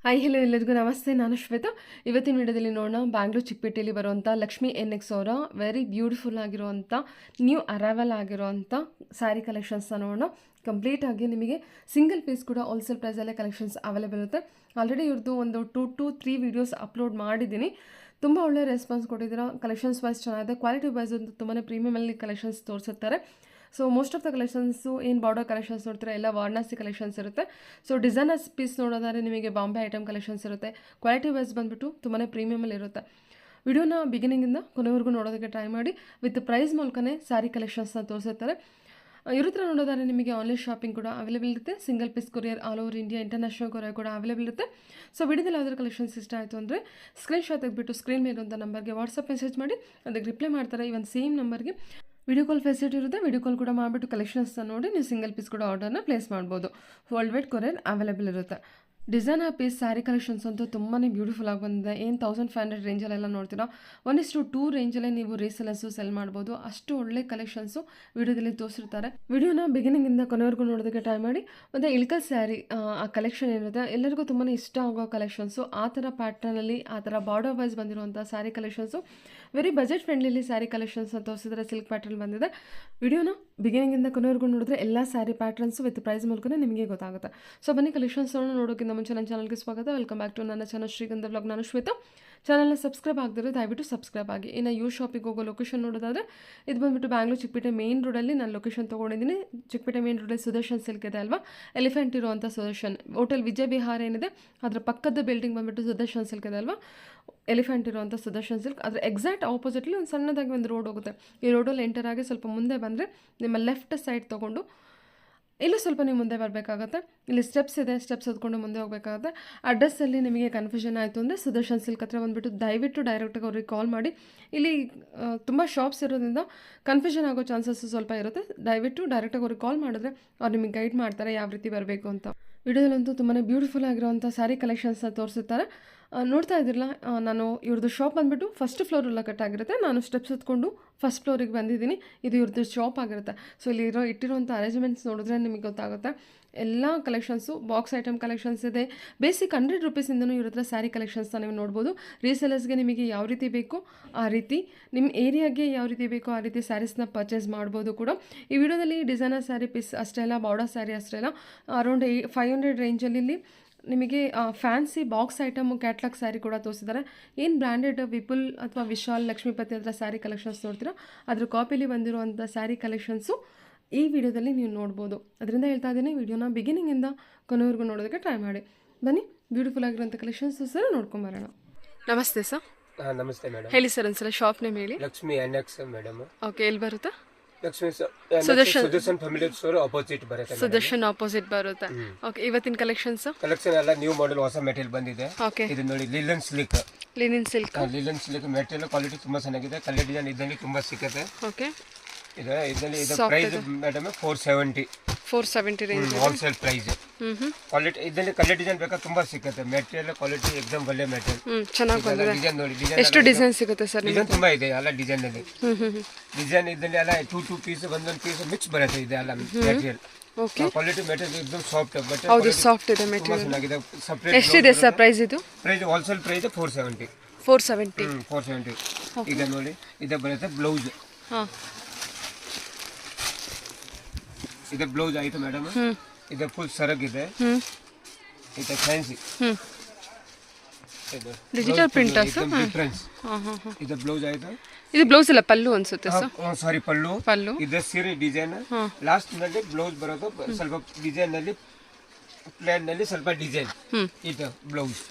Hi hello ಎಲ್ಲರಿಗೂ ನಮಸ್ತೆ. ನಾನು ಶ್ವೇತಾ. ಇವತ್ತಿನ ವಿಡಿಯೋದಲ್ಲಿ ನೋಡೋಣ ಬ್ಯಾಂಗ್ಳೂರು ಚಿಕ್ಕಪೇಟೆಯಲ್ಲಿ ಬರುವಂಥ ಲಕ್ಷ್ಮಿ NX ಅವರ ವೆರಿ ಬ್ಯೂಟಿಫುಲ್ ಆಗಿರುವಂಥ ನ್ಯೂ ಅರೈವಲ್ ಆಗಿರುವಂಥ ಸ್ಯಾರಿ ಕಲೆಕ್ಷನ್ಸ್ನ ನೋಡೋಣ. ಕಂಪ್ಲೀಟಾಗಿ ನಿಮಗೆ ಸಿಂಗಲ್ ಪೀಸ್ ಕೂಡ ಹೋಲ್ಸೇಲ್ ಪ್ರೈಸಲ್ಲೇ ಕಲೆಕ್ಷನ್ಸ್ ಅವೈಲೇಬಲ್ ಇರುತ್ತೆ. ಆಲ್ರೆಡಿ ಇವ್ರದ್ದು ಒಂದು 2 to 3 ವೀಡಿಯೋಸ್ ಅಪ್ಲೋಡ್ ಮಾಡಿದ್ದೀನಿ. ತುಂಬ ಒಳ್ಳೆ ರೆಸ್ಪಾನ್ಸ್ ಕೊಟ್ಟಿದ್ದೀರಾ. ಕಲೆಕ್ಷನ್ಸ್ ವೈಸ್ ಚೆನ್ನಾಗಿದೆ, ಕ್ವಾಲಿಟಿ ವೈಸ್ ಅಂತೂ ತುಂಬಾ ಪ್ರೀಮಿಯಮಲ್ಲಿ ಕಲೆಕ್ಷನ್ಸ್ ತೋರಿಸುತ್ತಾರೆ. So most of the collections ಏನು ಬಾರ್ಡರ್ ಕಲೆಕ್ಷನ್ಸ್ ನೋಡ್ತಾರೆ ಎಲ್ಲ ವಾರಣಾಸಿ ಕಲೆಕ್ಷನ್ಸ್ ಇರುತ್ತೆ. ಸೊ ಡಿಸೈನರ್ಸ್ ಪೀಸ್ ನೋಡೋದಾದ್ರೆ ನಿಮಗೆ ಬಾಂಬೆ ಐಟಮ್ ಕಲೆಕ್ಷನ್ಸ್ ಇರುತ್ತೆ. ಕ್ವಾಲಿಟಿ ವೈಸ್ ಬಂದುಬಿಟ್ಟು ತುಂಬಾ ಪ್ರೀಮಿಯಮಲ್ಲಿ ಇರುತ್ತೆ. ವಿಡಿಯೋನ ಬಿಗಿನಿಂಗಿಂದ ಕೊನೆವರೆಗೂ ನೋಡೋದಕ್ಕೆ ಟ್ರೈ ಮಾಡಿ. ವಿತ್ ಪ್ರೈಸ್ ಮೂಲಕನೇ ಸ್ಯಾರಿ ಕಲೆಕ್ಷನ್ಸ್ನ ತೋರಿಸುತ್ತಾರೆ. ಇವ್ರ ಹತ್ರ ನೋಡೋದಾದ್ರೆ ನಿಮಗೆ ಆನ್ಲೈನ್ ಶಾಪಿಂಗ್ ಕೂಡ ಅವೈಲೇಬಲ್ ಇರುತ್ತೆ. Single piece courier all over India, international courier ಕೂಡ ಅವೈಲೇಬಲ್ ಇರುತ್ತೆ. ಸೊ ವಿಡಿಯೋದಲ್ಲಿ ಯಾವ್ದಾದ್ರು ಕಲೆಕ್ಷನ್ಸ್ ಇಷ್ಟ ಆಯಿತು ಅಂದರೆ ಸ್ಕ್ರೀನ್ಶಾಟ್ ತೆಗೆದುಬಿಟ್ಟು ಸ್ಕ್ರೀನ್ ಮೇಲೆ ಇರುವಂಥ ನಂಬರ್ಗೆ ವಾಟ್ಸಪ್ ಮೆಸೇಜ್ ಮಾಡಿ, ಅದಕ್ಕೆ ರಿಪ್ಲೈ ಮಾಡ್ತಾರೆ. ಇವನ್ ಸೇಮ್ ನಂಬರ್ಗೆ ವಿಡಿಯೋ ಕಾಲ್ ಫೆಸಿಲಿಟಿ ಇರುತ್ತೆ. ವಿಡಿಯೋ ಕಾಲ್ ಕೂಡ ಮಾಡಿಬಿಟ್ಟು ಕಲೆಕ್ಷನ್ಸ್ನ ನೋಡಿ ನೀವು ಸಿಂಗಲ್ ಪೀಸ್ ಕೂಡ ಆರ್ಡರ್ನ ಪ್ಲೇಸ್ ಮಾಡ್ಬೋದು. ವರ್ಲ್ಡ್ ವೈಡ್ ಕೊರಿಯರ್ ಅವೈಲೇಬಲ್ ಇರುತ್ತೆ. ಡಿಸೈನರ್ ಪೀಸ್ ಸ್ಯಾರಿ ಕಲೆಕ್ಷನ್ಸ್ ಅಂತೂ ತುಂಬಾ ಬ್ಯೂಟಿಫುಲ್ ಆಗಿ ಬಂದಿದೆ. ಏನು 1500 ರೇಂಜಲ್ಲೆಲ್ಲ ನೋಡ್ತೀರಾ, 1:2 ರೇಂಜಲ್ಲೇ ನೀವು ರೀಸೆಲರ್ಸು ಸೆಲ್ ಮಾಡ್ಬೋದು. ಅಷ್ಟು ಒಳ್ಳೆ ಕಲೆಕ್ಷನ್ಸು ವಿಡಿಯೋದಲ್ಲಿ ತೋರಿಸಿರ್ತಾರೆ. ವಿಡಿಯೋನ ಬಿಗಿನಿಂಗಿಂದ ಕೊನೆವರೆಗೂ ನೋಡೋದಕ್ಕೆ ಟ್ರೈ ಮಾಡಿ. ಮತ್ತು ಇಳ್ಕಲ್ ಸ್ಯಾರಿ ಆ ಕಲೆಕ್ಷನ್ ಏನಿರುತ್ತೆ ಎಲ್ಲರಿಗೂ ತುಂಬಾ ಇಷ್ಟ ಆಗೋ ಕಲೆಕ್ಷನ್ಸು. ಆ ಥರ ಪ್ಯಾಟ್ರನಲ್ಲಿ ಆ ಥರ ಬಾರ್ಡರ್ ವೈಸ್ ಬಂದಿರುವಂಥ saree collections very budget friendly saree ಕಲೆಕ್ಷನ್ಸ್ನ ತೋರಿಸಿದ್ರೆ ಸಿಲ್ಕ್ ಪ್ಯಾಟ್ರನ್ ಬಂದಿದೆ. ವಿಡಿಯೋನ ಬಿಗಿನಿಂಗಿಂದ ಕೊನೆವರೆಗೂ ನೋಡಿದ್ರೆ ಎಲ್ಲ ಸ್ಯಾರಿ ಪ್ಯಾಟ್ರನ್ಸು ವಿತ್ ಪ್ರೈಸ್ ಮೂಲಕನೇ ನಿಮಗೆ ಗೊತ್ತಾಗುತ್ತೆ. ಸೊ ಬನ್ನಿ ಕಲೆಕ್ಷನ್ಸ್ನ ನೋಡೋಕ್ಕಿಂತ ಮುಂಚೆ ನನ್ನ ಚಾನಲ್ಗೆ ಸ್ವಾಗತ. ವೆಲ್ಕಮ್ ಬ್ಯಾಕ್ ಟು ನನ್ನ ಚಾನಲ್ ಶ್ರೀಗಂಧ ವ್ಲಾಗ್. ನಾನು ಶ್ವೇತಾ. ಚಾನಲ್ನ ಸಬ್ಸ್ಕ್ರೈಬ್ ಆಗದಿರೋ ದಯವಿಟ್ಟು ಸಬ್ಸ್ಕ್ರೈಬ್ ಆಗಿ. ಇನ್ನು ಯು ಶಾಪಿಗೆ ಹೋಗೋ ಲೊಕೇಶನ್ ನೋಡೋದಾದರೆ ಇದು ಬಂದುಬಿಟ್ಟು ಬ್ಯಾಂಗ್ಳೂರು ಚಿಕ್ಕಪೇಟೆ ಮೇನ್ ರೋಡಲ್ಲಿ ನಾನು ಲೊಕೇಶನ್ ತೊಗೊಂಡಿದ್ದೀನಿ. ಚಿಕ್ಕಪೇಟೆ ಮೇನ್ ರೋಡಲ್ಲಿ ಸುದರ್ಶನ್ ಸಿಲ್ಕ್ ಇದೆ ಅಲ್ವಾ, ಎಲಿಫೆಂಟ್ ಇರುವಂಥ ಸುದರ್ಶನ್ ಹೋಟೆಲ್ ವಿಜಯ ವಿಹಾರ ಏನಿದೆ ಅದರ ಪಕ್ಕದ ಬಿಲ್ಡಿಂಗ್ ಬಂದುಬಿಟ್ಟು ಸುದರ್ಶನ್ ಸಿಲ್ಕ್ ಇದೆ ಅಲ್ವಾ, ಎಲಿಫೆಂಟ್ ಇರುವಂಥ ಸುದರ್ಶನ್ ಸಿಲ್ಕ್. ಅದರ ಎಕ್ಸಾಕ್ಟ್ ಆಪೋಸಿಟ್ಲಿ ಒಂದು ಸಣ್ಣದಾಗಿ ಒಂದು ರೋಡ್ ಹೋಗುತ್ತೆ. ಈ ರೋಡಲ್ಲಿ ಎಂಟರ್ ಆಗಿ ಸ್ವಲ್ಪ ಮುಂದೆ ಬಂದರೆ ನಿಮ್ಮ ಲೆಫ್ಟ್ ಸೈಡ್ ತೊಗೊಂಡು ಇಲ್ಲೂ ಸ್ವಲ್ಪ ನೀವು ಮುಂದೆ ಬರಬೇಕಾಗತ್ತೆ. ಇಲ್ಲಿ ಸ್ಟೆಪ್ಸ್ ಇದೆ, ಸ್ಟೆಪ್ಸ್ ಹೊತ್ಕೊಂಡು ಮುಂದೆ ಹೋಗಬೇಕಾಗತ್ತೆ. ಅಡ್ರೆಸ್ಸಲ್ಲಿ ನಿಮಗೆ ಕನ್ಫ್ಯೂಷನ್ ಆಯಿತು ಅಂದರೆ ಸುದರ್ಶನ್ ಸಿಲ್ಕ್ ಹತ್ರ ಬಂದುಬಿಟ್ಟು ದಯವಿಟ್ಟು ಡೈರೆಕ್ಟಾಗಿ ಅವ್ರಿಗೆ ಕಾಲ್ ಮಾಡಿ. ಇಲ್ಲಿ ತುಂಬ ಶಾಪ್ಸ್ ಇರೋದ್ರಿಂದ ಕನ್ಫ್ಯೂಷನ್ ಆಗೋ ಚಾನ್ಸಸ್ಸು ಸ್ವಲ್ಪ ಇರುತ್ತೆ. ದಯವಿಟ್ಟು ಡೈರೆಕ್ಟಾಗಿ ಅವ್ರಿಗೆ ಕಾಲ್ ಮಾಡಿದ್ರೆ ಅವ್ರು ನಿಮಗೆ ಗೈಡ್ ಮಾಡ್ತಾರೆ ಯಾವ ರೀತಿ ಬರಬೇಕು ಅಂತ. ವಿಡಿಯೋದಲ್ಲಂತೂ ತುಂಬಾ ಬ್ಯೂಟಿಫುಲ್ ಆಗಿರುವಂಥ ಸ್ಯಾರಿ ಕಲೆಕ್ಷನ್ಸ್ನ ತೋರಿಸುತ್ತಾರೆ. ನೋಡ್ತಾ ಇದ್ದಿರಲ್ಲ, ನಾನು ಇವ್ರದ್ದು ಶಾಪ್ ಬಂದುಬಿಟ್ಟು ಫಸ್ಟ್ ಫ್ಲೋರೆಲ್ಲ ಕಟ್ಟಾಗಿರುತ್ತೆ. ನಾನು ಸ್ಟೆಪ್ಸ್ ಹತ್ಕೊಂಡು ಫಸ್ಟ್ ಫ್ಲೋರಿಗೆ ಬಂದಿದ್ದೀನಿ. ಇದು ಇವ್ರದ್ದು ಶಾಪ್ ಆಗಿರುತ್ತೆ. ಸೊ ಇಲ್ಲಿ ಇಟ್ಟಿರುವಂಥ ಅರೇಂಜ್ಮೆಂಟ್ಸ್ ನೋಡಿದ್ರೆ ನಿಮಗೆ ಗೊತ್ತಾಗುತ್ತೆ. ಎಲ್ಲ ಕಲೆಕ್ಷನ್ಸು ಬಾಕ್ಸ್ ಐಟಮ್ ಕಲೆಕ್ಷನ್ಸ್ ಇದೆ. ಬೇಸಿಕ್ 100 ರೂಪೀಸಿಂದನೂ ಇವ್ರ ಹತ್ರ ಸ್ಯಾರಿ ಕಲೆಕ್ಷನ್ಸ್ನ ನೀವು ನೋಡ್ಬೋದು. ರೀಸೆಲರ್ಸ್ಗೆ ನಿಮಗೆ ಯಾವ ರೀತಿ ಬೇಕು ಆ ರೀತಿ, ನಿಮ್ಮ ಏರಿಯಾಗೆ ಯಾವ ರೀತಿ ಬೇಕೋ ಆ ರೀತಿ ಸ್ಯಾರೀಸ್ನ ಪರ್ಚೇಸ್ ಮಾಡ್ಬೋದು ಕೂಡ. ಈ ವಿಡಿಯೋದಲ್ಲಿ ಡಿಸೈನರ್ ಸ್ಯಾರಿ ಪೀಸ್ ಅಷ್ಟೇ ಅಲ್ಲ, ಬಾರ್ಡರ್ ಸ್ಯಾರಿ ಅಷ್ಟೇ ಅಲ್ಲ, ಅರೌಂಡ್ 500 ರೇಂಜಲ್ಲಿ ನಿಮಗೆ fancy box item catalogue sari ಕೂಡ ತೋರಿಸಿದ್ದಾರೆ. ಏನು ಬ್ರ್ಯಾಂಡೆಡ್ ವಿಪುಲ್ ಅಥವಾ ವಿಶಾಲ್ ಲಕ್ಷ್ಮೀಪತಿ ಹತ್ರ ಸ್ಯಾರಿ ಕಲೆಕ್ಷನ್ಸ್ ನೋಡ್ತೀರಾ ಅದ್ರ ಕಾಪಿಲಿ ಬಂದಿರುವಂಥ ಸ್ಯಾರಿ ಕಲೆಕ್ಷನ್ಸು ಈ ವಿಡಿಯೋದಲ್ಲಿ ನೀವು ನೋಡ್ಬೋದು. ಅದರಿಂದ ಹೇಳ್ತಾ ಇದ್ದೀನಿ, ವಿಡಿಯೋನ ಬಿಗಿನಿಂಗಿಂದ ಕೊನೆವರೆಗೂ ನೋಡೋದಕ್ಕೆ ಟ್ರೈ ಮಾಡಿ. ಬನ್ನಿ ಬ್ಯೂಟಿಫುಲ್ ಆಗಿರೋಂಥ ಕಲೆಕ್ಷನ್ಸ್ ಸರ್ ನೋಡ್ಕೊಂಬರೋಣ. ನಮಸ್ತೆ ಸರ್. ನಮಸ್ತೆ ಮೇಡಮ್. ಹೇಳಿ ಸರ್ ಒಂದ್ಸಲ ಶಾಪ್ ನೇಮ್ ಹೇಳಿ. Lakshmi NX madam. ಓಕೆ, ಎಲ್ಲಿ ಬರುತ್ತೆ? Lakshmi Sudarshan family store opposite ಬರುತ್ತೆ. ಸುದರ್ಶನ್ ಆಪೋಸಿಟ್ ಬರುತ್ತೆ. ಓಕೆ, ಇವತ್ತಿನ ಕಲೆಕ್ಷನ್ಸ್ ಎಲ್ಲ ನ್ಯೂ ಮಾಡೆಲ್ ಹೊಸ ಮೆಟೀರಿಯಲ್ ಬಂದಿದೆ. ಓಕೆ, ಇದು ನೋಡಿ linen silk. Linen silk material quality ತುಂಬಾ ಚೆನ್ನಾಗಿದೆ. ಕಲರ್ ಡಿಸೈನ್ ಇದರಲ್ಲಿ ತುಂಬಾ ಸಿಗುತ್ತೆ. ಓಕೆ, ಇದರಲ್ಲಿ price madam 470 range wholesale price. Quality ಇದರಲ್ಲಿ ಕಲರ್ ಡಿಸೈನ್ ಬೇಕಾದ್ರೆ ತುಂಬಾ ಸಿಗುತ್ತೆ. ಮೆಟೀರಿಯಲ್ ಕ್ವಾಲಿಟಿ ಎಕ್ದಮ್ ಒಳ್ಳೆ ಮೆಟೀರಿಯಲ್. ಚೆನ್ನಾಗಿ ಬಂದಿದೆ. ಡಿಸೈನ್ ನೋಡಿ, ಎಷ್ಟು ಡಿಸೈನ್ ಸಿಗುತ್ತೆ ಸರ್? ಡಿಸೈನ್ ತುಂಬಾ ಇದೆ. ಎಲ್ಲ ಡಿಸೈನ್ ಅಲ್ಲಿ ಡಿಸೈನ್ ಇದರಲ್ಲಿ ಎಲ್ಲ 2 ಪೀಸ್ ಒಂದೊಂದು ಪೀಸ್ ಮಿಕ್ಸ್ ಬರುತ್ತೆ. ಇದೆ ಎಲ್ಲ ಮೆಟೀರಿಯಲ್. ಓಕೆ, ಕ್ವಾಲಿಟಿ ಮೆಟೀರಿಯಲ್ एकदम ಸಾಫ್ಟ್. ಬಟ್ ಹೌದು, ಸಾಫ್ಟ್ ಇದೆ ಮೆಟೀರಿಯಲ್. ಚೆನ್ನಾಗಿದೆ. ಸಪರೇಟ್ ಎಷ್ಟಿದೆ ಸರ್ ಪ್ರೈಸ್? ಇದು ಪ್ರೈಸ್ ಹೋಲ್ಸೇಲ್ ಪ್ರೈಸ್ 470. 470. ಈಗ ನೋಡಿ ಇದು ಬರುತ್ತೆ ಬ್ಲೌಸ್. ಹಾಂ, ಇದು ಬ್ಲೌಸ್ ಆಯ್ತು ಮೇಡಮ್. ಇದು ಫುಲ್ ಸರಗ್ ಇದೆ. ಇದು ಫ್ಯಾನ್ಸಿ ಡಿಜಿಟಲ್ ಪ್ರಿಂಟ್ ಡಿಫರೆನ್ಸ್. ಇದು ಬ್ಲೌಸ್ ಆಯ್ತು. ಇದು ಬ್ಲೌಸ್ ಅಲ್ಲ, ಪಲ್ಲು ಅನ್ಸುತ್ತೆ ಸರ್. ಸಾರಿ, ಪಲ್ಲು. ಇದು ಸೀರೆ ಡಿಸೈನ್. ಲಾಸ್ಟ್ ನಲ್ಲಿ ಬ್ಲೌಸ್ ಬರೋದು ಸ್ವಲ್ಪ ಡಿಸೈನ್ ನಲ್ಲಿ, ಪ್ಲೇನ್ ನಲ್ಲಿ ಸ್ವಲ್ಪ ಡಿಸೈನ್. ಇದು ಬ್ಲೌಸ್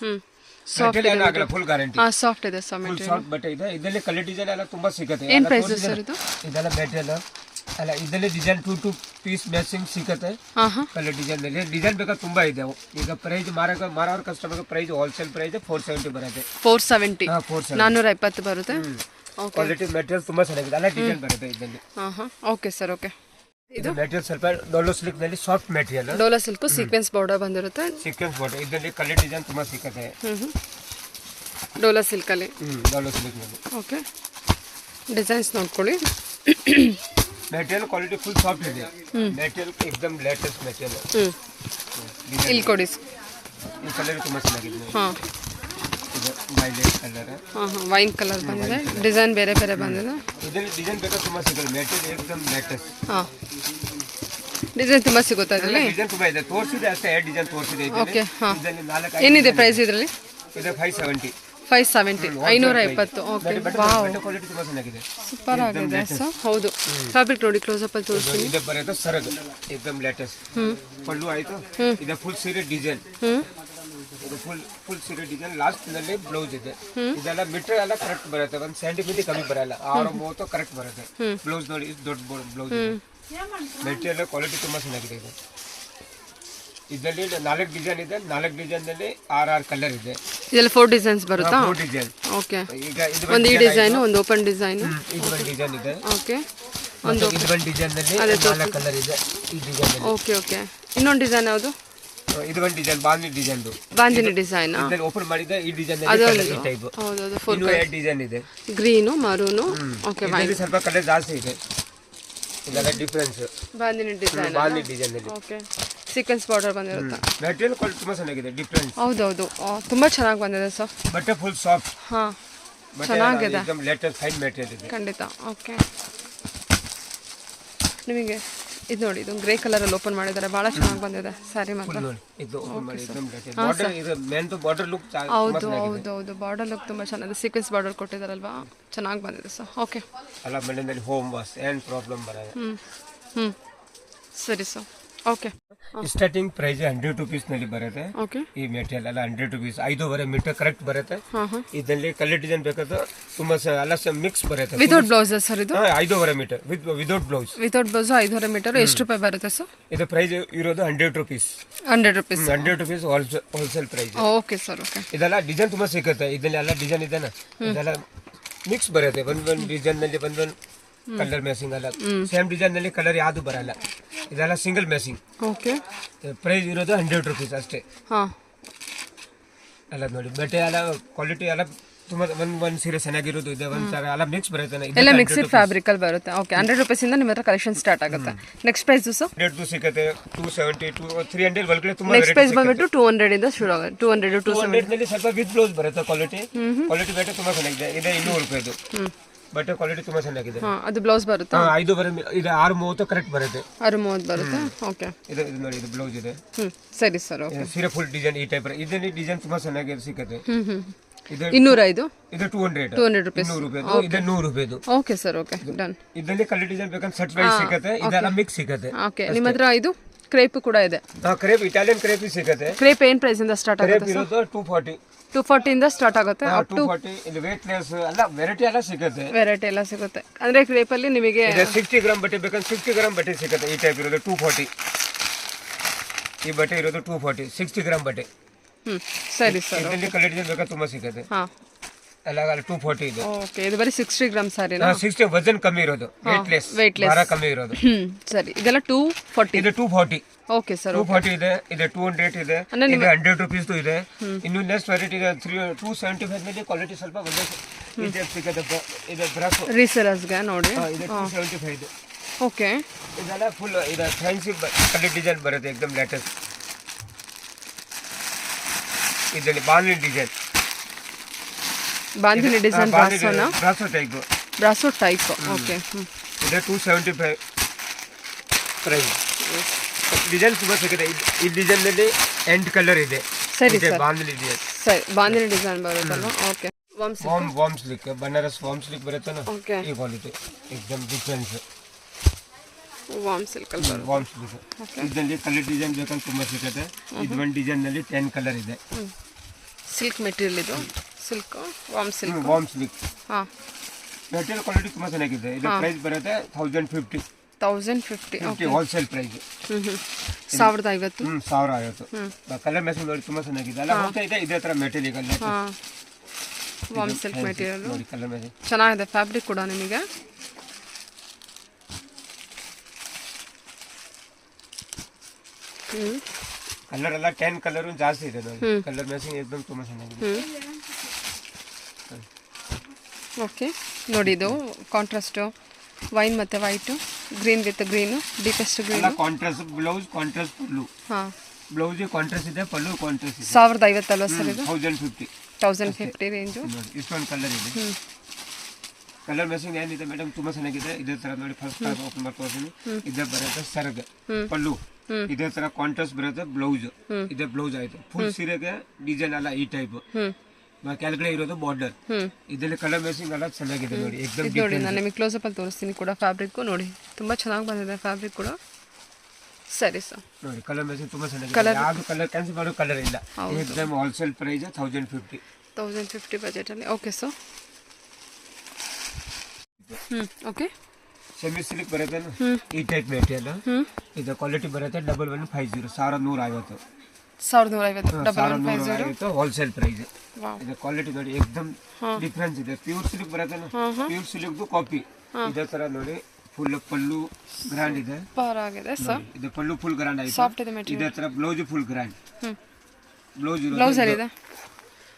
ಫುಲ್ ಗ್ಯಾರಂಟಿ. ಸಾಫ್ಟ್ ಇದೆ, ಸಾಫ್ಟ್ ಬಟ್ಟೆ ಇದೆ. ಇದರಲ್ಲಿ ಕಲರ್ ಡಿಸೈನ್ ಎಲ್ಲ ತುಂಬಾ ಸಿಗುತ್ತೆ. ಏನು ಪ್ರೈಸ್ ಸರ್ ಇದು? ಇದೆಲ್ಲ ಮೆಟೀರಿಯಲ್ ಅಲ್ಲ, ಇದರಲ್ಲಿ ಡಿಸೈನ್ 2 ಪೀಸ್ ಮ್ಯಾಚಿಂಗ್ ಸಿಗುತ್ತೆ. ಕಲರ್ ಡಿಸೈನ್ ನಲ್ಲಿ ಡಿಸೈನ್ ಬೇಕಾದ್ರೆ ತುಂಬಾ ಇದೆ. ಈಗ ಪ್ರೈಸ್ ಮಾರೋರ್ ಕಸ್ಟಮರ್ ಪ್ರೈಸ್ ಹೋಲ್ಸೇಲ್ ಪ್ರೈಸ್ 470 ಬರುತ್ತೆ. 470 420 ಬರುತ್ತೆ. ಕ್ವಾಲಿಟಿ ಮೆಟೀರಿಯಲ್ ತುಂಬಾ ಚೆನ್ನಾಗಿದೆ. ಎಲ್ಲ ಡಿಸೈನ್ ಬರುತ್ತೆ ಇದರಲ್ಲಿ. Okay sir. ಓಕೆ, ಇದು ಮೆಟೀರಿಯಲ್ ಸ್ವಲ್ಪ ಡೋಲೋ ಸಿಲ್ಕ್ ನಲ್ಲಿ ಸಾಫ್ಟ್ ಮೆಟೀರಿಯಲ್. ಡೋಲೋ ಸಿಲ್ಕ್ ಸೀಕ್ವೆನ್ಸ್ ಬಾರ್ಡರ್ ಬಂದಿರುತ್ತೆ. ಸೀಕ್ವೆನ್ಸ್ ಬಾರ್ಡರ್ ಇದರಲ್ಲಿ ಕಲರ್ ಡಿಸೈನ್ ತುಂಬಾ ಸಿಗುತ್ತೆ. ಡೋಲೋ ಸಿಲ್ಕ್ ಅಲ್ಲಿ. ಡೋಲೋ ಸಿಲ್ಕ್ ನಲ್ಲಿ. ಓಕೆ, ಡಿಸೈನ್ಸ್ ನೋಡ್ಕೊಳ್ಳಿ. ಮೆಟೀರಿಯಲ್ ಕ್ವಾಲಿಟಿ ಫುಲ್ ಸಾಫ್ಟ್ ಇದೆ. ಮೆಟೀರಿಯಲ್ एकदम ಲೇಟೆಸ್ಟ್ ಮೆಟೀರಿಯಲ್. ಇಲ್ಲಿ ಕೊಡಿ. ಈ ಕಲರ್ ತುಂಬಾ ಚೆನ್ನಾಗಿದೆ ನೋಡಿ. ಹಾಂ ಇದು ವೈಲೆಟ್ ಕಲರ್. ಹಾಂ ಹಾಂ ವೈನ್ ಕಲರ್ ಬಂದಿದೆ, ಡಿಸೈನ್ ಬೇರೆ ಬೇರೆ ಬಂದಿದೆ. ಇದರಲ್ಲಿ ಡಿಸೈನ್ ಬೇಕಾದ್ರೆ ತುಂಬಾ ಸಿಗುತ್ತೆ, ಮೆಟೀರಿಯಲ್ ಏಕದಮ್ ಲೇಟೆಸ್ಟ್. ಹಾಂ ಡಿಸೈನ್ ತುಂಬ ಸಿಗುತ್ತಾ ಇದರಲ್ಲಿ? ಡಿಸೈನ್ ತುಂಬಾ ಇದೆ, ತೋರಿಸಿದೆ ಅಷ್ಟೇ, ಎರಡು ಡಿಸೈನ್ ತೋರಿಸಿದೆ. ಓಕೆ ಹಾಂ ಇದರಲ್ಲಿ 4 ಏನಿದೆ ಪ್ರೈಸ್ ಇದರಲ್ಲಿ? ಇದು 570. 570 570. ಓಕೆ ವಾವ್ ಕ್ವಾಲಿಟಿ ತುಂಬಾ ಚೆನ್ನಾಗಿದೆ, ಸೂಪರ್ ಆಗಿದೆ ಸರ್. ಹೌದು ಫ್ಯಾಬ್ರಿಕ್ ನೋಡಿ ಕ್ಲೋಸಪ್ ಅಲ್ಲಿ ತೋರಿಸ್ತೀನಿ. ಇದು ಬರೋದು ಸರಗ್ ಏಕದಮ್ ಲೇಟೆಸ್ಟ್. ಪಲ್ಲು ಆಯ್ತು, ಇದು ಫುಲ್ ಸೀರೆ ಡಿಸೈನ್. ಇದು ಫುಲ್ ಸೀರೆ ಡಿಸೈನ್. ಲಾಸ್ಟ್ ನಲ್ಲಿ ಬ್ಲೌಸ್ ಇದೆ. ಇದೆಲ್ಲ ಮೀಟರ್ ಎಲ್ಲ ಕರೆಕ್ಟ್ ಬರುತ್ತೆ, 1 ಸೆಂಟಿಮೀಟರ್ ಕಮ್ಮಿ ಬರಲ್ಲ, 6-30 ಕರೆಕ್ಟ್ ಬರುತ್ತೆ. ಬ್ಲೌಸ್ ನೋಡಿ, ಇದು ದೊಡ್ಡ ಬ್ಲೌಸ್. ಮೆಟೀರಿಯಲ್ ಕ್ವಾಲಿಟಿ ತುಂಬಾ ಚೆನ್ನಾಗಿದೆ. ಇದು ಇದರಲ್ಲಿ 4 ಡಿಸೈನ್ ಇದೆ, 4 ಡಿಸೈನ್ ನಲ್ಲಿ 6 ಕಲರ್ ಇದೆ. ಇದೆಲ್ಲ 4 ಡಿಸೈನ್ಸ್ ಬರುತ್ತಾ? 4 ಡಿಸೈನ್. ಓಕೆ ಈಗ ಒಂದು ಈ ಡಿಸೈನ್, ಒಂದು ಓಪನ್ ಡಿಸೈನ್. ಇದು ಒಂದು ಡಿಸೈನ್ ಇದೆ. ಓಕೆ ಒಂದು ಇದು ಒಂದು ಡಿಸೈನ್ ನಲ್ಲಿ 4 ಕಲರ್ ಇದೆ ಈ ಡಿಸೈನ್. ಓಕೆ ಓಕೆ ಇನ್ನೊಂದು ಡಿಸೈನ್ ಯಾವುದು? ಇದು ಒಂದು ಡಿಸೈನ್ ಬಾಂಧಿ ಡಿಸೈನ್. ಬಾಂಧಿನಿ ಡಿಸೈನ್ ಇದನ್ನ ಓಪನ್ ಮಾಡಿದ ಈ ಡಿಸೈನ್ ನಲ್ಲಿ ಈ ಟೈಪ್. ಹೌದೌದು ಫುಲ್ ಇನ್ನು 2 ಡಿಸೈನ್ ಇದೆ, ಗ್ರೀನು ಮರೂನು. ಓಕೆ ಇದರಲ್ಲಿ ಸ್ವಲ್ಪ ಕಲರ್ ಜಾಸ್ತಿ ಇದೆ, ಇದೆಲ್ಲ ಡಿಫರೆನ್ಸ್. ಬಾಂಧಿನಿ ಡಿಸೈನ್, ಬಾಂಧಿ ಡಿಸೈನ್ ನಲ್ಲಿ ಓಕೆ ಸೀಕ್ವೆನ್ಸ್ ಬಾರ್ಡರ್ ಬಂದಿರುತ್ತೆ. ಮೆಟೀರಿಯಲ್ ಕ್ವಾಲಿಟಿ ತುಂಬಾ ಚೆನ್ನಾಗಿದೆ, ಡಿಫರೆನ್ಸ್. ಹೌದೌದು ತುಂಬಾ ಚೆನ್ನಾಗಿ ಬಂದಿದೆ ಸರ್. ಬಟ್ಟೆ ಫುಲ್ ಸಾಫ್ಟ್. ಹಾಂ ಚೆನ್ನಾಗಿದೆ, एकदम ಲೇಟೆಸ್ಟ್ ಫೈನ್ ಮೆಟೀರಿಯಲ್ ಇದೆ ಖಂಡಿತ. ಓಕೆ ನಿಮಗೆ ಇದು ನೋಡಿ, ಇದು ಗ್ರೇ ಕಲರಲ್ಲಿ ಓಪನ್ ಮಾಡಿದ್ದಾರೆ, ಭಾಳ ಚೆನ್ನಾಗಿ ಬಂದಿದೆ ಸ್ಯಾರಿ ಮಾತ್ರ. ಇದು ಓಪನ್ ಮಾಡಿ एकदम ಲೇಟೆಸ್ಟ್ ಬಾರ್ಡರ್. ಇದು ಮೇನ್ ಟು ಬಾರ್ಡರ್ ಲುಕ್ ಹೌದು ಹೌದು ಹೌದು ಬಾರ್ಡರ್ ಲುಕ್ ತುಂಬ ಚೆನ್ನಾಗಿದೆ, ಸೀಕ್ವೆನ್ಸ್ ಬಾರ್ಡರ್ ಕೊಟ್ಟಿದ್ದಾರಲ್ವಾ, ಚೆನ್ನಾಗಿ ಬಂದಿದೆ ಸರ್. ಓಕೆ ಅಲ್ಲ ಮನೆಯಲ್ಲಿ ಹೋಮ್ ವಾಶ್ ಏನು ಪ್ರಾಬ್ಲಮ್ ಬರಲ್ಲ. ಹ್ಞೂ ಸರಿ sir. Okay starting price 100 rupees ನಲ್ಲಿ ಬರುತ್ತೆ. ಓಕೆ ಈ ಮೆಟೀರಿಯಲ್ ಎಲ್ಲ 100 ರೂಪೀಸ್, 5.5 ಮೀಟರ್ ಕರೆಕ್ಟ್ ಬರುತ್ತೆ. ಹಾಂ ಹಾಂ ಇದರಲ್ಲಿ ಕಲರ್ ಡಿಸೈನ್ ಬೇಕಾದ್ರೆ ತುಂಬಾ ಎಲ್ಲ ಮಿಕ್ಸ್ ಬರುತ್ತೆ. ವಿತೌಟ್ ಬ್ಲೌಸ್ ಸರ್ ಇದು? 5.5 metre without blouse. Without blouse 5.5 metre. ಎಷ್ಟು ರೂಪಾಯಿ ಬರುತ್ತೆ ಸರ್? ಇದು ಪ್ರೈಸ್ ಇರೋದು 100 rupees. 100 rupees 100 rupees wholesale price. Okay sir. Okay ಇದೆಲ್ಲ ಡಿಸೈನ್ ತುಂಬಾ ಸಿಗುತ್ತೆ, ಇದೆಲ್ಲ ಡಿಸೈನ್ ಇದೆನಾ, ಇದೆಲ್ಲ ಮಿಕ್ಸ್ ಬರುತ್ತೆ. ಒಂದೊಂದು ಡಿಸೈನ್ ನಲ್ಲಿ ಒಂದೊಂದು ಕಲರ್ ಮ್ಯಾಚಿಂಗ್ ಅಲ್ಲ, ಸೇಮ್ ಡಿಸೈನ್ ನಲ್ಲಿ ಕಲರ್ ಯಾವುದು ಬರಲ್ಲ, ಇದೆಲ್ಲ ಸಿಂಗಲ್ ಮ್ಯಾಚಿಂಗ್. ಓಕೆ ಪ್ರೈಸ್ ಇರೋದು 100 ರೂಪೀಸ್ ಅಷ್ಟೇ. ಹಾಂ ಎಲ್ಲ ನೋಡಿ ಬಟ್ಟೆ ಎಲ್ಲ ಕ್ವಾಲಿಟಿ ಎಲ್ಲ ತುಂಬಾ ಒಂದ್ ಸೀರೆ ಚೆನ್ನಾಗಿರೋದು ಇದೆ, ಒಂದ್ ಸರ ಎಲ್ಲ ಮಿಕ್ಸ್ ಬರುತ್ತೆ, ಎಲ್ಲ ಮಿಕ್ಸ್ಡ್ ಫ್ಯಾಬ್ರಿಕ್ ಅಲ್ಲಿ ಬರುತ್ತೆ. ಓಕೆ 100 ರೂಪೀಸ್ ಇಂದ ನಿಮ್ಮ ಹತ್ರ ಕಲೆಕ್ಷನ್ ಸ್ಟಾರ್ಟ್ ಆಗುತ್ತೆ. Next price sir? 100 ಸಿಗುತ್ತೆ, 270 300 ಒಳಗಡೆ ತುಂಬಾ. ನೆಕ್ಸ್ಟ್ ಪ್ರೈಸ್ ಬಂದ್ಬಿಟ್ಟು 200 ಇಂದ ಶುರು ಆಗುತ್ತೆ. 200 270 ನಲ್ಲಿ ಸ್ವಲ್ಪ ವಿತ್ ಬ್ಲೌಸ್ ಬರುತ್ತೆ. ಕ್ವಾಲಿಟಿ ಬಟ್ಟೆ ತುಂಬಾ ಚೆನ್ನಾಗಿದೆ. ಇದೆ 200 ರೂಪಾಯಿದು ಬಟ್ಟೆ, ಕ್ವಾಲಿಟಿ ತುಂಬಾ ಚೆನ್ನಾಗಿದೆ. ಹಾಂ ಅದು ಬ್ಲೌಸ್ ಬರುತ್ತೆ. 5.5 ಇದು 6.30 ಕರೆಕ್ಟ್ ಬರುತ್ತೆ. 6.30 ಬರುತ್ತೆ. ಓಕೆ ಇದು ನೋಡಿ, ಇದು ಬ್ಲೌಸ್ ಇದೆ. ಸರಿ ಸರ್. ಓಕೆ ಸೀರೆ ಫುಲ್ ಡಿಸೈನ್ ಈ ಟೈಪ್. ಇದರಲ್ಲಿ ಡಿಸೈನ್ ತುಂಬಾ ಚೆನ್ನಾಗಿ ಸಿಗುತ್ತೆ. ಇದು 200 ಇದು 200 ರೂಪೀಸ್. 200 ರೂಪಾಯಿದು, ಇದು 100 ರೂಪಾಯಿದು. Okay sir. Okay done. ಇದರಲ್ಲಿ ಕಲರ್ ಡಿಸೈನ್ ಬೇಕಂದ್ರೆ ಸೆಟ್ ವೈಸ್ ಸಿಗುತ್ತೆ, ಇದೆಲ್ಲ ಮಿಕ್ಸ್ ಸಿಗುತ್ತೆ. ಓಕೆ ನಿಮ್ಮ ಹತ್ರ ಇದು ಕ್ರೇಪ್ ಕೂಡ ಇದೆ? ಕ್ರೇಪ್ ಇಟಾಲಿಯನ್ ಕ್ರೇಪ್ ಸಿಗುತ್ತೆ. ಕ್ರೇಪ್ ಏನು ಪ್ರೈಸ್ ಇಂದ ಸ್ಟಾರ್ಟ್ ಕ್ರೇಪ್ ಆಗುತ್ತೆ? ಇರೋದು 240. 240 ಇಂದ ಸ್ಟಾರ್ಟ್ ಆಗುತ್ತೆ ಅಪ್ ಟು 240. ಇದು ವೇಟ್ಲೆಸ್ ಎಲ್ಲ ವೆರೈಟಿ ಎಲ್ಲ ಸಿಗುತ್ತೆ, ವೆರೈಟಿ ಎಲ್ಲ ಸಿಗುತ್ತೆ. ಅಂದ್ರೆ ಕ್ರೇಪ್ ಅಲ್ಲಿ ನಿಮಗೆ 60 ಗ್ರಾಮ್ ಬಟ್ಟೆ ಬೇಕಂದ್ರೆ 60 ಗ್ರಾಮ್ ಬಟ್ಟೆ ಸಿಗುತ್ತೆ. ಈ ಟೈಪ್ ಇರೋದು 240. ಈ ಬಟ್ಟೆ ಇರೋದು 240, 60 ಗ್ರಾಮ್ ಬಟ್ಟೆ. ಸರಿ ಸರ್. ಇದರಲ್ಲಿ ಕಲರ್ ಡಿಸೈನ್ ಬೇಕಾದ್ರೆ ತುಂಬಾ ಸಿಗುತ್ತೆ. ಹಾಂ ಎಲ್ಲ 240 ಇದೆ. ಓಕೆ ಇದು ಬರೀ 60 ಗ್ರಾಮ್ ಸಾರಿನಾ? 60 ವಜನ್ ಕಮ್ಮಿ ಇರೋದು, ವೇಟ್ಲೆಸ್ ಭಾರ ಕಮ್ಮಿ ಇರೋದು. ಸರಿ ಇದೆಲ್ಲ 240. ಇದು 240. Okay sir. 240 ಇದೆ, ಇದೆ 200 ಇದೆ, ಇದು 100 ರೂಪೀಸ್ ಇದೆ. ಇನ್ನು ನೆಕ್ಸ್ಟ್ ವೆರೈಟಿ ಇದೆ 275 ನಲ್ಲಿ ಕ್ವಾಲಿಟಿ ಸ್ವಲ್ಪ ಒಳ್ಳೆ ಸಿಗುತ್ತೆ. ಇದು ಬ್ರಷ್ ರೀಸೆಲರ್ಸ್ಗೆ ನೋಡಿ, ಇದು 275 ಇದೆ. ಓಕೆ ಇದೆಲ್ಲ ಫುಲ್ ಇದು ಫ್ಯಾನ್ಸಿ ಕಲರ್ ಡಿಸೈನ್ ಬರುತ್ತೆ, एकदम ಲೇಟೆಸ್ಟ್. ಇದರಲ್ಲಿ ಬಾಂಧಿನಿ ಡಿಸೈನ್, ಬಾಂಧಿನಿ ಡಿಸೈನ್, ಬ್ರಾಸೋನಾ? Brasso type. Brasso type. Okay ಇದು 275 ಪ್ರೈಸ್. ಡಿಸೈನ್ ತುಂಬಾ ಸಿಗುತ್ತೆ. ಈ ಡಿಸೈನ್ ನಲ್ಲಿ ಎಂಡ್ ಕಲರ್ ಇದೆ. ಸರಿ ಸರ್. ಬಾಂಧಿನಿ ಡಿಸೈನ್, ಸರಿ ಬಾಂಧಿನಿ ಡಿಸೈನ್ ಬರುತ್ತಲ್ವಾ? Okay warm silk, Banaras warm silk ಬರುತ್ತಲ್ಲ, ಓಕೆ ಈ ಕ್ವಾಲಿಟಿ एकदम ಡಿಫರೆನ್ಸ್. ವಾರ್ಮ್ ಸಿಲ್ಕ್ ಅಲ್ಲಿ ಬರುತ್ತೆ. ವಾರ್ಮ್ ಸ್ಲಿಕ್ ಇದರಲ್ಲಿ ಕಲರ್ ಡಿಸೈನ್ ಬೇಕಂದ್ರೆ ತುಂಬಾ ಸಿಗುತ್ತೆ. ಇದು ಒಂದು ಡಿಸೈನ್ ನಲ್ಲಿ 10 ಕಲರ್ ಇದೆ. ಸಿಲ್ಕ್ ಮೆಟೀರಿಯಲ್ ಇದು, silk warm silk. Warm silk ಹಾಂ ಮೆಟೀರಿಯಲ್ ಕ್ವಾಲಿಟಿ ತುಂಬಾ ಚೆನ್ನಾಗಿದೆ. ಇದು ಪ್ರೈಸ್ ಬರುತ್ತೆ 1050. 1050. Okay wholesale price 1050. 1050. Colour matching ನೋಡಿ ತುಂಬಾ ಚೆನ್ನಾಗಿದೆ. ಅಲ್ಲ ಹೋಗ್ತಾ ಇದೆ ಇದೇ ತರ ಮೆಟೀರಿಯಲ್. ಹಾಂ ವಾರ್ಮ್ ಸಿಲ್ಕ್ ಮೆಟೀರಿಯಲ್ ನೋಡಿ, ಕಲರ್ ಮ್ಯಾಚಿಂಗ್ ಚೆನ್ನಾಗಿದೆ. ಫ್ಯಾಬ್ರಿಕ್ ಕೂಡ ನಿಮಗೆ ಕಲರ್ ಎಲ್ಲ 10 ಕಲರ್ ಜಾಸ್ತಿ ಇದೆ ನೋಡಿ. ಕಲರ್ ಮ್ಯಾಚಿಂಗ್ एकदम ತುಂಬಾ ಚೆನ್ನಾಗಿದೆ. ಓಕೆ ನೋಡಿ, ಇದು ಕಾಂಟ್ರಾಸ್ಟ್ ವೈನ್ ಮತ್ತು white, green with green, deepest green. Contrast blouse, contrast pallu. ಹಾಂ ಬ್ಲೌಸ್ ಕಾಂಟ್ರಾಸ್ಟ್ ಇದೆ, ಪಲ್ಲು ಕಾಂಟ್ರಾಸ್ಟ್ ಇದೆ. 1050 ಅಲ್ವಾ ಸರ್ ಇದು? 1050. 1050 ರೇಂಜು. ನೋಡಿ ಇಷ್ಟೊಂದು ಕಲರ್ ಇದೆ. ಕಲರ್ ಮ್ಯಾಚಿಂಗ್ ಏನಿದೆ ಮೇಡಮ್ ತುಂಬಾ ಚೆನ್ನಾಗಿದೆ. ಇದೇ ತರ ನೋಡಿ ಫಸ್ಟ್ ಓಪನ್ ಮಾಡ್ಕೊಳ್ತೀನಿ. ಇದೇ ಬರುತ್ತೆ ಸರ್ಗ್ ಪಲ್ಲು, ಇದೇ ತರ ಕಾಂಟ್ರಾಸ್ಟ್ ಬರುತ್ತೆ ಬ್ಲೌಸ್. ಇದೇ ಬ್ಲೌಸ್ ಆಯ್ತು. ಫುಲ್ ಸೀರೆಗೆ ಡಿಸೈನ್ ಅಲ್ಲ ಈ ಟೈಪ್. ಕೆಳಗಡೆ ಇರೋದು ಬಾರ್ಡರ್. ಇದರಲ್ಲಿ ಕಲರ್ ಮ್ಯಾಚಿಂಗ್ ಎಲ್ಲ ಚೆನ್ನಾಗಿದೆ ನೋಡಿ. ಎಕ್ದಮ್ ನೋಡಿ ನಾನು ನಿಮಗೆ ಕ್ಲೋಸ್ ಅಪ್ ಅಲ್ಲಿ ತೋರಿಸ್ತೀನಿ ಕೂಡ ಫ್ಯಾಬ್ರಿಕ್ ನೋಡಿ ತುಂಬಾ ಚೆನ್ನಾಗಿ ಬಂದಿದೆ ಫ್ಯಾಬ್ರಿಕ್ ಕೂಡ. ಸರಿ ಸರ್ ನೋಡಿ ಕಲರ್ ಮ್ಯಾಚಿಂಗ್ ತುಂಬಾ ಚೆನ್ನಾಗಿದೆ. ಯಾವುದು ಕಲರ್ ಕ್ಯಾನ್ಸಲ್ ಮಾಡೋ ಕಲರ್ ಇಲ್ಲ. ಎಕ್ದಮ್ ಹೋಲ್ಸೇಲ್ ಪ್ರೈಸ್ 1050 ಬಜೆಟ್ ಅಲ್ಲಿ. Okay sir. Okay semi silk ಬರುತ್ತೆ ಈ ಟೈಪ್ ಮೆಟೀರಿಯಲ್. ಇದು ಕ್ವಾಲಿಟಿ ಬರುತ್ತೆ 1150 1150 1150 ಹೋಲ್ಸೇಲ್ ಪ್ರೈಸ್. ಇದು ಕ್ವಾಲಿಟಿ ನೋಡಿ ಎಕ್ದಮ್ ಡಿಫರೆನ್ಸ್ ಇದೆ. ಪ್ಯೂರ್ ಸಿಲ್ಕ್ ಬರುತ್ತೆ, ಪ್ಯೂರ್ ಸಿಲ್ಕ್ ಕಾಪಿ. ಇದೇ ತರ ನೋಡಿ ಫುಲ್ ಪಲ್ಲು ಗ್ರ್ಯಾಂಡ್ ಇದೆ. ಇದು ಪಲ್ಲು ಫುಲ್ ಗ್ರ್ಯಾಂಡ್ ಆಯ್ತು. ಇದೇ ತರ blouse full grand.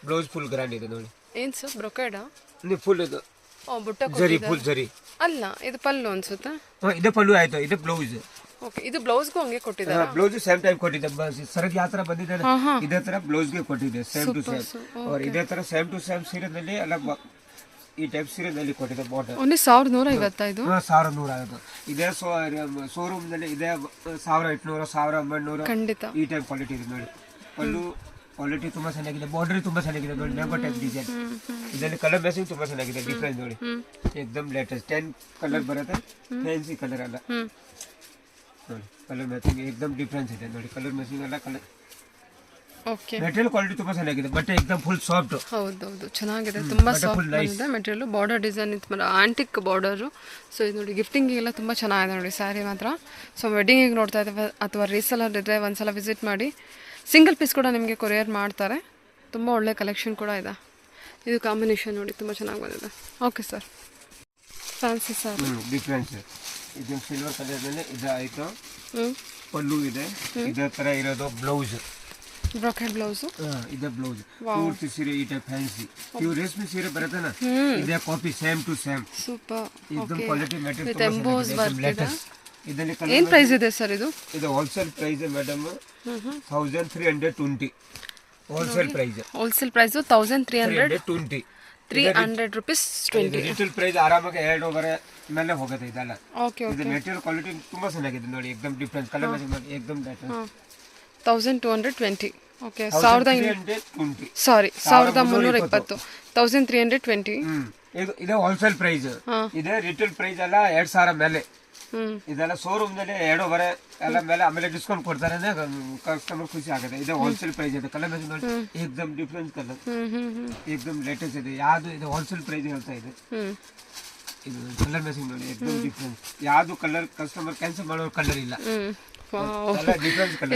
Blouse full grand ಇದೆ ನೋಡಿ. ಏನ್ ಸರ್ ಬ್ರೊಕೇಡಾ? ಫುಲ್ ಇದು ಜರಿ, ಫುಲ್ ಜರಿ ಅಲ್ಲ, ಇದು ಪಲ್ಲು ಅನ್ಸುತ್ತಾ? ಇದು ಪಲ್ಲು ಆಯ್ತು. ಇದು ಬ್ಲೌಸ್. ಓಕೆ, ಇದು ಬ್ಲೌಸ್ಗೂ ಹಂಗೆ ಕೊಟ್ಟಿದ್ದಾರೆ. ಬ್ಲೌಸ್ ಸೇಮ್ ಟೈಪ್ ಕೊಟ್ಟಿದೆ. ಸರಗ್ ಯಾವ ತರ ಬಂದಿದೆ ಇದೇ ತರ ಬ್ಲೌಸ್ಗೆ ಕೊಟ್ಟಿದೆ. Same to same. ಇದೇ ತರ ಸೇಮ್ ಟು ಸೇಮ್ ಸೀರೆನಲ್ಲಿ ಅಲ್ಲ ಈ ಟೈಪ್ ಸೀರೆನಲ್ಲಿ ಕೊಟ್ಟಿದೆ ಬಾರ್ಡರ್. ಓನ್ಲಿ 1150. 1150. ಇದೇ ಶೋರೂಮ್ ನಲ್ಲಿ ಇದೆ 1800 1800 ಖಂಡಿತ. ಈ ಟೈಪ್ ಕ್ವಾಲಿಟಿ ಇದೆ ನೋಡಿ. ಪಲ್ಲು ಕ್ವಾಲಿಟಿ ತುಂಬಾ ಚೆನ್ನಾಗಿದೆ. ಬಾರ್ಡರ್ ತುಂಬಾ ಚೆನ್ನಾಗಿದೆ ನೋಡಿ. Mango type design. ಇದರಲ್ಲಿ ಕಲರ್ ಮ್ಯಾಚಿಂಗ್ ತುಂಬಾ ಚೆನ್ನಾಗಿದೆ. ಡಿಫರೆನ್ಸ್ ನೋಡಿ ಎಕ್ದಮ್ ಲೇಟೆಸ್ಟ್ 10 ಕಲರ್ ಬರುತ್ತೆ. ಫ್ಯಾನ್ಸಿ ಕಲರ್ ಅಲ್ಲ ನೋಡಿ. ಕಲರ್ ಮ್ಯಾಚಿಂಗ್ ಎಕ್ದಮ್ ಡಿಫರೆನ್ಸ್ ಇದೆ ನೋಡಿ. ಕಲರ್ ಮ್ಯಾಚಿಂಗ್ ಅಲ್ಲ ಕಲರ್. ಓಕೆ, ಮೆಟೀರಿಯಲ್ ಕ್ವಾಲಿಟಿ ತುಂಬಾ ಚೆನ್ನಾಗಿದೆ. ಬಟ್ಟೆ ಎಕ್ದಮ್ ಫುಲ್ ಸಾಫ್ಟ್. ಹೌದೌದು ಚೆನ್ನಾಗಿದೆ. ತುಂಬಾ ಸಾಫ್ಟ್ ಇದೆ ಮೆಟೀರಿಯಲ್. ಬಾರ್ಡರ್ ಡಿಸೈನ್ ಇತ್ತು ಆಂಟಿಕ್ ಬಾರ್ಡರು. ಸೊ ಇದು ನೋಡಿ ಗಿಫ್ಟಿಂಗಿಗೆಲ್ಲ ತುಂಬ ಚೆನ್ನಾಗಿದೆ ನೋಡಿ ಸ್ಯಾರಿ ಮಾತ್ರ. ಸೊ ವೆಡ್ಡಿಂಗಿಗೆ ನೋಡ್ತಾ ಇದ್ದೇವೆ ಅಥವಾ ರೀಸೆಲರ್ ಇದ್ದರೆ ಒಂದ್ಸಲ ವಿಸಿಟ್ ಮಾಡಿ. ಸಿಂಗಲ್ ಪೀಸ್ ಕೂಡ ನಿಮಗೆ ಕೊರಿಯರ್ ಮಾಡ್ತಾರೆ. ತುಂಬ ಒಳ್ಳೆ ಕಲೆಕ್ಷನ್ ಕೂಡ ಇದೆ. ಇದು ಕಾಂಬಿನೇಷನ್ ನೋಡಿ ತುಂಬ ಚೆನ್ನಾಗಿ ಬಂದಿದೆ. Okay sir. Fancy sir difference ಇದು ಸಿಲ್ವರ್ ಕಲರ್ನಲ್ಲಿ ಇದು ಆಯಿತು. ಪಲ್ಲು ಇದೆ. ಇದೇ ಥರ ಇರೋದು ಬ್ಲೌಸ್, ಬ್ರೊಕೆಡ್ ಬ್ಲೌಸ್. ಇದೆ ಬ್ಲೌಸ್ ಪೂರ್ತಿ ಸೀರೆ ಈ ಟೈಪ್ ಫ್ಯಾನ್ಸಿ ಪ್ಯೂರ್ ರೇಷ್ಮೆ ಸೀರೆ ಬರುತ್ತಲ್ಲ ಇದೇ copy same to same. Super. ಇದರ ಕ್ವಾಲಿಟಿ ಮೆಟೀರಿಯಲ್ ಲೇಟೆಸ್ಟ್. ಇದರಲ್ಲಿ ಏನು ಪ್ರೈಸ್ ಇದೆ ಸರ್ ಇದು? ಇದು wholesale price madam 1320. Wholesale price 1320. 300 rupees 20. Retail price ಆರಾಮಾಗಿ 2.5 ಮೇಲೆ ಹೋಗುತ್ತೆ ಇದೆಲ್ಲ. ಓಕೆ ಇದು ಮೆಟೀರಿಯಲ್ ಕ್ವಾಲಿಟಿ ತುಂಬಾ ಚೆನ್ನಾಗಿದೆ ನೋಡಿ. ಎಕ್ದಮ್ ಡಿಫರೆನ್ಸ್ ಕಲರ್ ಮ್ಯಾಚಿಂಗ್ ಎಕ್ದಮ್ ಲೇಟೆಸ್ಟ್. 1220. ಓಕೆ, 1320. ಸಾರಿ 1320. 1320. ಇದು ಹೋಲ್ಸೇಲ್ ಪ್ರೈಸ್. ಇದೆ ರಿಟೇಲ್ ಪ್ರೈಸ್ ಎಲ್ಲ 2000 ಮೇಲೆ. ಇದೆಲ್ಲ ಶೋರೂಮ್ ನಲ್ಲಿ 2.5 ಎಲ್ಲ ಮೇಲೆ. ಆಮೇಲೆ ಡಿಸ್ಕೌಂಟ್ ಕೊಡ್ತಾರೆ ಅಂದ್ರೆ ಕಸ್ಟಮರ್ ಖುಷಿ ಆಗುತ್ತೆ. ಇದು ಹೋಲ್ಸೇಲ್ ಪ್ರೈಸ್ ಇದೆ. ಕಲರ್ ಮ್ಯಾಚಿಂಗ್ ನೋಡಿ ಎಕ್ದಮ್ ಡಿಫರೆನ್ಸ್ ಕಲರ್ ಎಕ್ದಮ್ ಲೇಟೆಸ್ಟ್ ಇದೆ. ಯಾವ್ದು ಇದು ಹೋಲ್ಸೇಲ್ ಪ್ರೈಸ್ ಹೇಳ್ತಾ ಇದೆ. ಇದು ಕಲರ್ ಮ್ಯಾಚಿಂಗ್ ನೋಡಿ ಎಕ್ದಮ್ ಡಿಫರೆನ್ಸ್. ಯಾವ್ದು ಕಲರ್ ಕಸ್ಟಮರ್ ಕ್ಯಾನ್ಸಲ್ ಮಾಡೋ ಕಲರ್ ಇಲ್ಲ.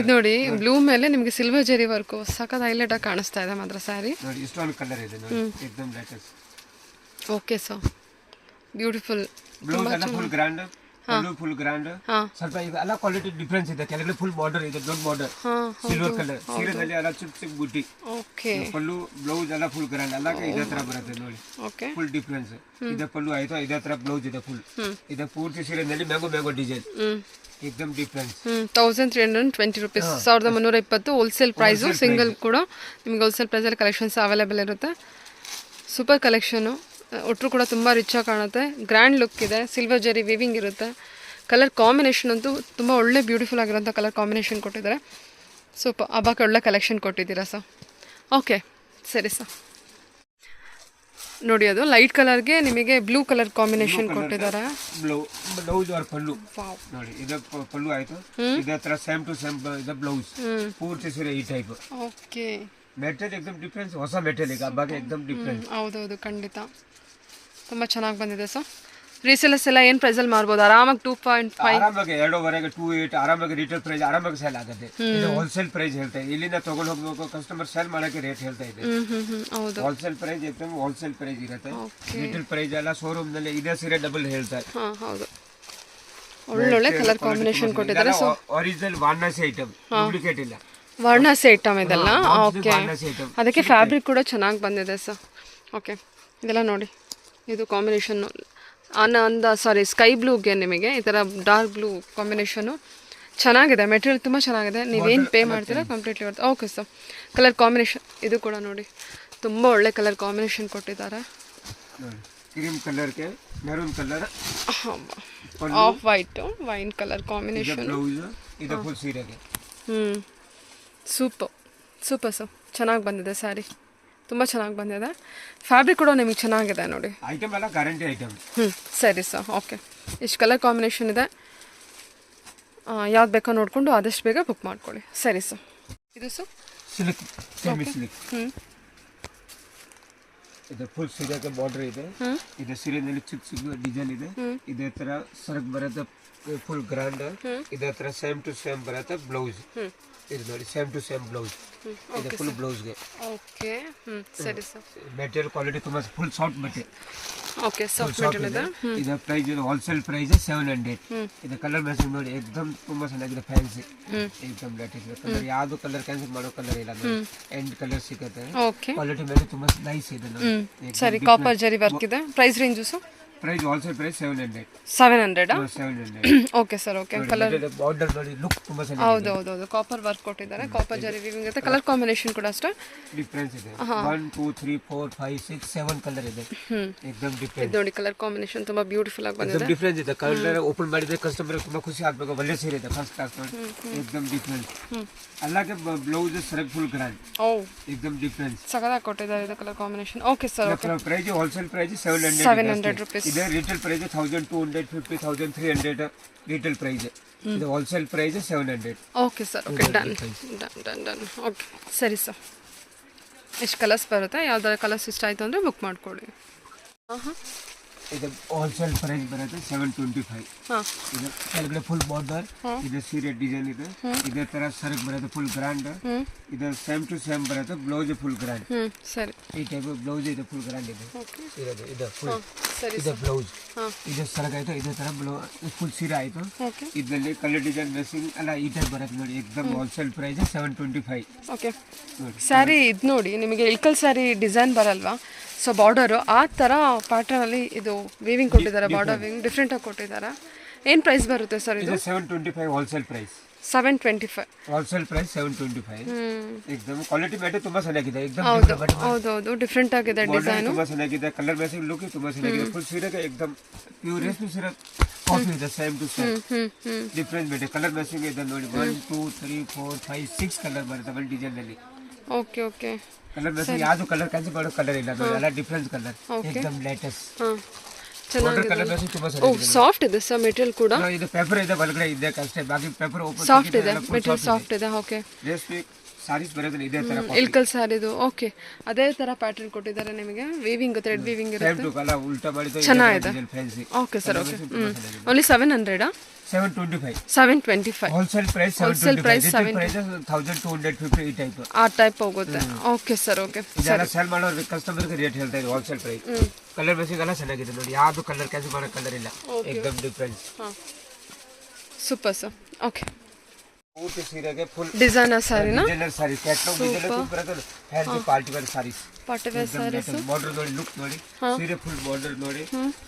ಇದು ನೋಡಿ ಬ್ಲೂ ಮೇಲೆ ನಿಮಗೆ ಸಿಲ್ವರ್ ಜೆರಿ ವರ್ಕ್ ಸಖತ್ ಹೈಲೈಟ್ ಆಗಿ ಕಾಣಿಸ್ತಾ ಇದೆ ಮಾತ್ರ ಸ್ಯಾರಿ ನೋಡಿ. ಇಷ್ಟೊಂದು ಕಲರ್ ಇದೆ ನೋಡಿ ಎಕ್ದಮ್ latest. Okay sir, beautiful. Blouse ಎಲ್ಲ ಫುಲ್ ಗ್ರ್ಯಾಂಡ್, ಪಲ್ಲು ಫುಲ್ ಗ್ರ್ಯಾಂಡ್. ಸ್ವಲ್ಪ ಇದು ಎಲ್ಲ ಕ್ವಾಲಿಟಿ ಡಿಫರೆನ್ಸ್ ಇದೆ. ಕೆಳಗಡೆ ಫುಲ್ ಬಾರ್ಡರ್ ಇದೆ, ದೊಡ್ಡ ಬಾರ್ಡರ್ ಸಿಲ್ವರ್ ಕಲರ್. ಸೀರೆದಲ್ಲಿ ಎಲ್ಲ ಚಿಕ್ಕ ಚಿಕ್ಕ ಬುಟ್ಟಿ. ಓಕೆ, ಪಲ್ಲು ಬ್ಲೌಸ್ ಎಲ್ಲ ಫುಲ್ ಗ್ರ್ಯಾಂಡ್. ಎಲ್ಲ ಇದೇ ತರ ಬರುತ್ತೆ ನೋಡಿ. ಓಕೆ, ಫುಲ್ ಡಿಫರೆನ್ಸ್ ಇದೆ. ಪಲ್ಲು ಆಯ್ತು, ಇದೇ ತರ ಬ್ಲೌಸ್ ಇದೆ ಫುಲ್. ಇದೆ ಪೂರ್ತಿ ಸೀರೆನಲ್ಲಿ ಮ್ಯಾಂಗೋ ಡಿಸೈನ್ ಎಕ್ದಮ್ difference. 1320 rupees. 1320 wholesale price. Single ಕೂಡ ನಿಮಗೆ ಹೋಲ್ಸೇಲ್ ಪ್ರೈಸಲ್ಲಿ ಕಲೆಕ್ಷನ್ಸ್ ಅವೈಲೇಬಲ್ ಇರುತ್ತೆ. Super collection. ಒಟ್ಟರು ಕೂಡ ತುಂಬ ರಿಚಾಗಿ ಕಾಣುತ್ತೆ. ಗ್ರ್ಯಾಂಡ್ ಲುಕ್ ಇದೆ. ಸಿಲ್ವರ್ ಜೆರಿ ವಿವಿಂಗ್ ಇರುತ್ತೆ. ಕಲರ್ ಕಾಂಬಿನೇಷನ್ ಅಂತೂ ತುಂಬ ಒಳ್ಳೆ ಬ್ಯೂಟಿಫುಲ್ ಆಗಿರೋಂಥ ಕಲರ್ ಕಾಂಬಿನೇಷನ್ ಕೊಟ್ಟಿದ್ದಾರೆ. ಸೂಪರ್. ಹಬ್ಬಕ್ಕೆ ಒಳ್ಳೆ ಕಲೆಕ್ಷನ್ ಕೊಟ್ಟಿದ್ದೀರಾ ಸರ್. ಓಕೆ, ಸರಿ ಸರ್. ನೋಡಿ ಅದು ಲೈಟ್ ಕಲರ್ಗೆ ನಿಮಗೆ ಬ್ಲೂ ಕಲರ್ ಕಾಂಬಿನೇಷನ್ ಕೊಟ್ಟಿದ್ದಾರೆ. ಬ್ಲೌಸ್ ಆರ್ ಪಲ್ಲು ನೋಡಿ. ಇದು ಪಲ್ಲು ಆಯ್ತು. ಇದೇ ತರ ಸೇಮ್ ಟು ಸೇಮ್ ಇದೆ ಬ್ಲೌಸ್. ಪೂರ್ತಿ ಸೀರೆ ಈ ಟೈಪ್. ಓಕೆ, ಮೆಟೀರಿಯಲ್ ಎಕ್ದಮ್ ಡಿಫರೆನ್ಸ್. ಹೊಸ ಮೆಟೀರಿಯಲ್ ಈಗ ಹಬ್ಬಕ್ಕೆ ಎಕ್ದಮ್ ಡಿಫರೆನ್ಸ್. ಹೌದೌದು, ಖಂಡಿತ ತುಂಬ ಚೆನ್ನಾಗಿ ಬಂದಿದೆ ಸರ್. ರೀಸೇಲರ್ಸ್ ಎಲ್ಲ ಏನು ಪ್ರೈಸಲ್ಲಿ ಮಾರ್ಬೋದು ಆರಾಮಾಗಿ? 2.5 ಆರಾಮಾಗಿ 2.5 2.8 ಆರಾಮಾಗಿ ರಿಟೇಲ್ ಪ್ರೈಸ್ ಆರಾಮಾಗಿ ಸೇಲ್ ಆಗುತ್ತೆ. ಇದು ಹೋಲ್ಸೇಲ್ ಪ್ರೈಸ್ ಹೇಳ್ತಾ ಇದೆ. ಇಲ್ಲಿಂದ ತಗೊಂಡು ಹೋಗ್ಬೇಕು ಕಸ್ಟಮರ್ ಸೇಲ್ ಮಾಡಕ್ಕೆ ರೇಟ್ ಹೇಳ್ತಾ ಇದೆ. ಹೌದು, ಹೋಲ್ಸೇಲ್ ಪ್ರೈಸ್ ಎಕ್ದಮ್ ಹೋಲ್ಸೇಲ್ ಪ್ರೈಸ್ ಇರುತ್ತೆ. ರಿಟೇಲ್ ಪ್ರೈಸ್ ಎಲ್ಲ ಶೋರೂಮ್ ನಲ್ಲಿ ಇದೇ ಸೀರೆ ಡಬಲ್ ಹೇಳ್ತಾರೆ. ಹೌದು, ಒಳ್ಳೊಳ್ಳೆ ಕಲರ್ ಕಾಂಬಿನೇಷನ್ ಕೊಟ್ಟಿದ್ದಾರೆ. So original Varanasi item, duplicate ಇಲ್ಲ. ವಾರಣಾಸಿ ಐಟಮ್ ಇದೆಲ್ಲ. ಓಕೆ, ಅದಕ್ಕೆ ಫ್ಯಾಬ್ರಿಕ್ ಕೂಡ ಚೆನ್ನಾಗಿ ಬಂದಿದೆ ಸರ್. ಓಕೆ, ಇದೆಲ್ಲ ನೋಡಿ. ಇದು ಕಾಂಬಿನೇಷನ್ನು ಸ್ಕೈ ಬ್ಲೂಗೆ ನಿಮಗೆ ಈ ಥರ ಡಾರ್ಕ್ ಬ್ಲೂ ಕಾಂಬಿನೇಷನು ಚೆನ್ನಾಗಿದೆ ಮೆಟೀರಿಯಲ್ ತುಂಬ ಚೆನ್ನಾಗಿದೆ. ನೀವೇನು ಪೇ ಮಾಡ್ತೀರಾ ಕಂಪ್ಲೀಟ್ಲಿ ಬರುತ್ತೆ. Okay sir. ಕಲರ್ ಕಾಂಬಿನೇಷನ್ ಇದು ಕೂಡ ನೋಡಿ ತುಂಬ ಒಳ್ಳೆ ಕಲರ್ ಕಾಂಬಿನೇಷನ್ ಕೊಟ್ಟಿದ್ದಾರೆ. ಕ್ರೀಮ್ ಕಲರ್ಗೆ maroon colour, off white wine colour combination. ಇದು ಫುಲ್ ಸೀರೆಗೆ. Super super sir. ಚೆನ್ನಾಗಿ ಬಂದಿದೆ ಸ್ಯಾರಿ, ತುಂಬ ಚೆನ್ನಾಗಿ ಬಂದಿದೆ. ಫ್ಯಾಬ್ರಿಕ್ ಕೂಡ ನಿಮಗೆ ಚೆನ್ನಾಗಿದೆ ನೋಡಿ. ಐಟಮ್ ಎಲ್ಲ ಗ್ಯಾರಂಟಿ ಐಟಮ್. ಸರಿ ಸರ್. ಓಕೆ, ಇಷ್ಟು ಕಲರ್ ಕಾಂಬಿನೇಷನ್ ಇದೆ. ಯಾವ್ದು ಬೇಕೋ ನೋಡಿಕೊಂಡು ಆದಷ್ಟು ಬೇಗ ಬುಕ್ ಮಾಡ್ಕೊಳ್ಳಿ. ಸರಿ ಸರ್. ಇದು ಸರ್ ಸಿಲ್ಕ್, ಸೆಮಿ ಸಿಲ್ಕ್. ಇದು ಫುಲ್ ಸೀರೆಗೆ ಬಾರ್ಡರ್ ಇದೆ. ಇದು ಸೀರೆನಲ್ಲಿ ಚಿಕ್ಕ ಚಿಕ್ಕ ಡಿಸೈನ್ ಇದೆ. ಇದೇ ತರ ಸರಕ್ ಬರುತ್ತೆ, ಫುಲ್ ಗ್ರ್ಯಾಂಡ್. ಇದೇ ತರ ಸೇಮ್ ಟು ಸೇಮ್ ಬರುತ್ತೆ ಬ್ಲೌಸ್. ಇದು ನೋಡಿ ಸೇಮ್ ಟು ಸೇಮ್ ಬ್ಲೌಸ್. ಇದು ಫುಲ್ ಬ್ಲೌಸ್ಗೆ. ಓಕೆ, ಸರಿ ಸರ್. ಮೆಟೀರಿಯಲ್ ಕ್ವಾಲಿಟಿ ತುಂಬಾ ಫುಲ್ ಸಾಫ್ಟ್ ಬಟ್ಟೆ. ಓಕೆ, ಸಾಫ್ಟ್ ಮೆಟೀರಿಯಲ್ ಇದೆ. ಇದು ಪ್ರೈಸ್ ಹೋಲ್ಸೇಲ್ ಪ್ರೈಸ್ 700. ಇದು ಕಲರ್ ಮ್ಯಾಚಿಂಗ್ ನೋಡಿ एकदम ತುಂಬಾ ಚೆನ್ನಾಗಿದೆ, ಫ್ಯಾನ್ಸಿ एकदम ಲೇಟೆಸ್ಟ್ ಕಲರ್. ಯಾವುದು ಕಲರ್ ಕ್ಯಾನ್ಸಲ್ ಮಾಡೋ ಕಲರ್ ಇಲ್ಲ ನೋಡಿ, ಎಂಡ್ ಕಲರ್ ಸಿಗುತ್ತೆ. ಓಕೆ, ಕ್ವಾಲಿಟಿ ಮೇಲೆ ತುಂಬಾ ನೈಸ್ ಇದೆ ನೋಡಿ. ಸರಿ, ಕಾಪರ್ ಜರಿ ವರ್ಕ್ ಇದೆ. Price range sir? Price wholesale price 700. 700. 700. Okay sir. Okay, colour border ನೋಡಿ, ಲುಕ್ ತುಂಬಾ ಚೆನ್ನಾಗಿದೆ. ಹೌದು, ಕಾಪರ್ ವರ್ಕ್ ಕೊಟ್ಟಿದ್ದಾರೆ. ಕಾಪರ್ ಜರಿ ವಿವಿಂಗ್ ಇದೆ. ಕಲರ್ ಕಾಂಬಿನೇಷನ್ ಕೂಡ ಅಷ್ಟೇ ಡಿಫರೆನ್ಸ್ ಇದೆ. 1 2 3 4 5 6 7 ಕಲರ್ ಇದೆ. एकदम ಡಿಫರೆನ್ಸ್. ಇದು ನೋಡಿ ಕಲರ್ ಕಾಂಬಿನೇಷನ್ ತುಂಬಾ ಬ್ಯೂಟಿಫುಲ್ ಆಗಿ ಬಂದಿದೆ. ಡಿಫರೆನ್ಸ್ ಇದೆ. ಕಲರ್ ಓಪನ್ ಮಾಡಿದ್ರೆ ಕಸ್ಟಮರ್ ತುಂಬಾ ಖುಷಿ ಆಗ್ಬೇಕು. ಒಳ್ಳೆ ಸೀರೆ ಇದೆ, ಫಸ್ಟ್ ಕ್ಲಾಸ್ ನೋಡಿ. एकदम ಡಿಫರೆನ್ಸ್. ಅಲ್ಲಾಗೆ ಬ್ಲೌಸ್ ಸರಕ್ ಫುಲ್ ಗ್ರ್ಯಾಂಡ್. एकदम ಡಿಫರೆನ್ಸ್. ಸಗದಾಗಿ ಕೊಟ್ಟಿದ್ದಾರೆ ಇದು colour combination. Okay sir. Okay, price wholesale price 700 rupees. ಇದೆ. Retail price 1250 1300 retail price. ಇದು wholesale price 700. Okay sir. Okay, done. Okay, ಸರಿ ಸರ್. ಎಷ್ಟು ಕಲರ್ಸ್ ಬರುತ್ತೆ, ಯಾವ್ದಾರ ಕಲರ್ಸ್ ಇಷ್ಟ ಆಯಿತು ಅಂದರೆ ಬುಕ್ ಮಾಡ್ಕೊಳ್ಳಿ. ಇದು ಹೋಲ್ಸೇಲ್ ಪ್ರೈಸ್ ಬರುತ್ತೆ 725. ಇದು ಕೆಳಗಡೆ ಫುಲ್ ಬಾರ್ಡರ್. ಇದು ಸೀರೆ ಡಿಸೈನ್ ಇದೆ. ಇದೇ ತರ ಸರಕ್ ಬರುತ್ತೆ ಫುಲ್ ಗ್ರ್ಯಾಂಡ್. ಇದು ಸೇಮ್ ಟು ಸೇಮ್ ಬರುತ್ತೆ. Blouse full grand. ಸರಿ, ಈ ಟೈಪ್ ಬ್ಲೌಸ್ ಇದೆ, ಫುಲ್ ಗ್ರ್ಯಾಂಡ್ ಇದೆ. ಇದು ಫುಲ್ ಸರಿ. ಇದು ಬ್ಲೌಸ್. ಇದು ಸರಕ್ ಆಯ್ತು. ಇದೇ ತರ ಫುಲ್ ಸೀರೆ ಆಯ್ತು. ಇದರಲ್ಲಿ ಕಲರ್ ಡಿಸೈನ್ ಡ್ರೆಸ್ಸಿಂಗ್ ಎಲ್ಲ ಈ ಟೈಪ್ ಬರುತ್ತೆ ನೋಡಿ. एकदम ಹೋಲ್ಸೇಲ್ ಪ್ರೈಸ್ 725. ಓಕೆ, ಸ್ಯಾರಿ ಇದು ನೋಡಿ, ನಿಮಗೆ ಇಳ್ಕಲ್ ಸ್ಯಾರಿ ಡಿಸೈನ್ ಬರಲ್ವಾ? ಸೊ ಬಾರ್ಡರು ಆ ಥರ ಪ್ಯಾಟರ್ನಲ್ಲಿ ಇದು ವೀವಿಂಗ್ ಕೊಟ್ಟಿದ್ದಾರೆ. ಬಾರ್ಡರ್ ವೀವಿಂಗ್ ಡಿಫ್ರೆಂಟಾಗಿ ಕೊಟ್ಟಿದ್ದಾರೆ. ಏನು ಪ್ರೈಸ್ ಬರುತ್ತೆ ಸರ್ ಇದು? 725 ಹೋಲ್ಸೇಲ್ ಪ್ರೈಸ್. 725 wholesale price 725. एकदम ಕ್ವಾಲಿಟಿ ಮ್ಯಾಟರ್ ತುಂಬಾ ಚೆನ್ನಾಗಿದೆ. एकदम ಹೌದು, ಡಿಫ್ರೆಂಟ್ ಆಗಿದೆ ಡಿಸೈನ್. ತುಂಬಾ ಚೆನ್ನಾಗಿದೆ. ಕಲರ್ ಮ್ಯಾಚಿಂಗ್ ಲುಕ್ ತುಂಬಾ ಚೆನ್ನಾಗಿದೆ. ಫುಲ್ ಸೀರೆಗೆ एकदम ಪ್ಯೂರ್ ರೇಷ್ಮೆ ಸೀರೆ ಕಾಪಿ ಇದೆ. ಸೇಮ್ ಟು ಸೇಮ್ ಡಿಫರೆನ್ಸ್ ಬೇರೆ. ಕಲರ್ ಮ್ಯಾಚಿಂಗ್ ಇದೆ ನೋಡಿ. 1 2 3 4 5 6 ಕಲರ್ ಬರುತ್ತೆ ಒಂದು ಡಿಸೈನ್ ನಲ್ಲಿ. ಓಕೆ. ಕಲರ್ ಮ್ಯಾಚಿಂಗ್ ಯಾವುದು ಕಲರ್ ಕ್ಯಾನ್ಸಲ್ ಮಾಡೋ ಕಲರ್ ಇಲ್ಲ ನೋಡಿ. ಎಲ್ಲ ಡಿಫರೆನ್ಸ್ ಕಲರ್. एकदम ಲೇಟೆಸ್ಟ್. ಚೆನ್ನಾಗಿದೆ. ಕಲರ್ ಮ್ಯಾಚಿಂಗ್ ತುಂಬಾ ಚೆನ್ನಾಗಿದೆ. ಸಾಫ್ಟ್ ಇದೆ ಸರ್ ಮೆಟೀರಿಯಲ್ ಕೂಡ. ಇದು ಪೇಪರ್ ಇದೆ ಒಳಗಡೆ ಇದೆ ಅಷ್ಟೇ. ಬಾಕಿ ಪೇಪರ್ ಓಪನ್ ಸಾಫ್ಟ್ ಇದೆ. ಮೆಟೀರಿಯಲ್ ಸಾಫ್ಟ್ ಇದೆ. ಓಕೆ, ರೇಷ್ಮೆ ಸಾರೀಸ್ ಬರೋದು ಇದೇ ತರ ಇಳ್ಕಲ್ ಸ್ಯಾರಿದು. ಓಕೆ, ಅದೇ ತರ ಪ್ಯಾಟರ್ನ್ ಕೊಟ್ಟಿದ್ದಾರೆ ನಿಮಗೆ. ವೀವಿಂಗ್ ಥ್ರೆಡ್ ವೀವಿಂಗ್ ಇರುತ್ತೆ. ಉಲ್ಟಾ ಮಾಡಿದ್ರೆ ಚೆನ್ನಾಗಿದೆ. Fancy. Okay sir. Okay, only 700. 725 wholesale price. 1250 ಈ ಟೈಪ್ ಆ ಟೈಪ್ ಹೋಗುತ್ತೆ. Okay sir. ಓಕೆ, ಇದೆಲ್ಲ ಸೇಲ್ ಮಾಡೋ ಕಸ್ಟಮರ್ ಗೆ ರೇಟ್ ಹೇಳ್ತಾ ಇದೆ ಹೋಲ್ಸೇಲ್ ಪ್ರೈಸ್. ಕಲರ್ ಮ್ಯಾಚಿಂಗ್ ಎಲ್ಲ ಚೆನ್ನಾಗಿದೆ ನೋಡಿ. ಯಾವುದು ಕಲರ್ ಕ್ಯಾನ್ಸಲ್ ಮಾಡೋ ಕಲರ್ ಇಲ್ಲ. एकदम ಡಿಫರೆನ್ಸ್. Super sir. ಓಕೆ, ಪೂರ್ತಿ ಸೀರೆಗೆ ಫುಲ್ ಡಿಸೈನರ್ ಸ್ಯಾರಿನಾ? Designer sari. ಕ್ಯಾಟಲಾಗ್ ಡಿಸೈನರ್ ಬರುತ್ತೆ. Fancy party wear saris. Party wear saris. Border ನೋಡಿ, ಲುಕ್ ನೋಡಿ. ಸೀರೆ ಫುಲ್ ಬಾರ್ಡರ್ ನೋಡಿ.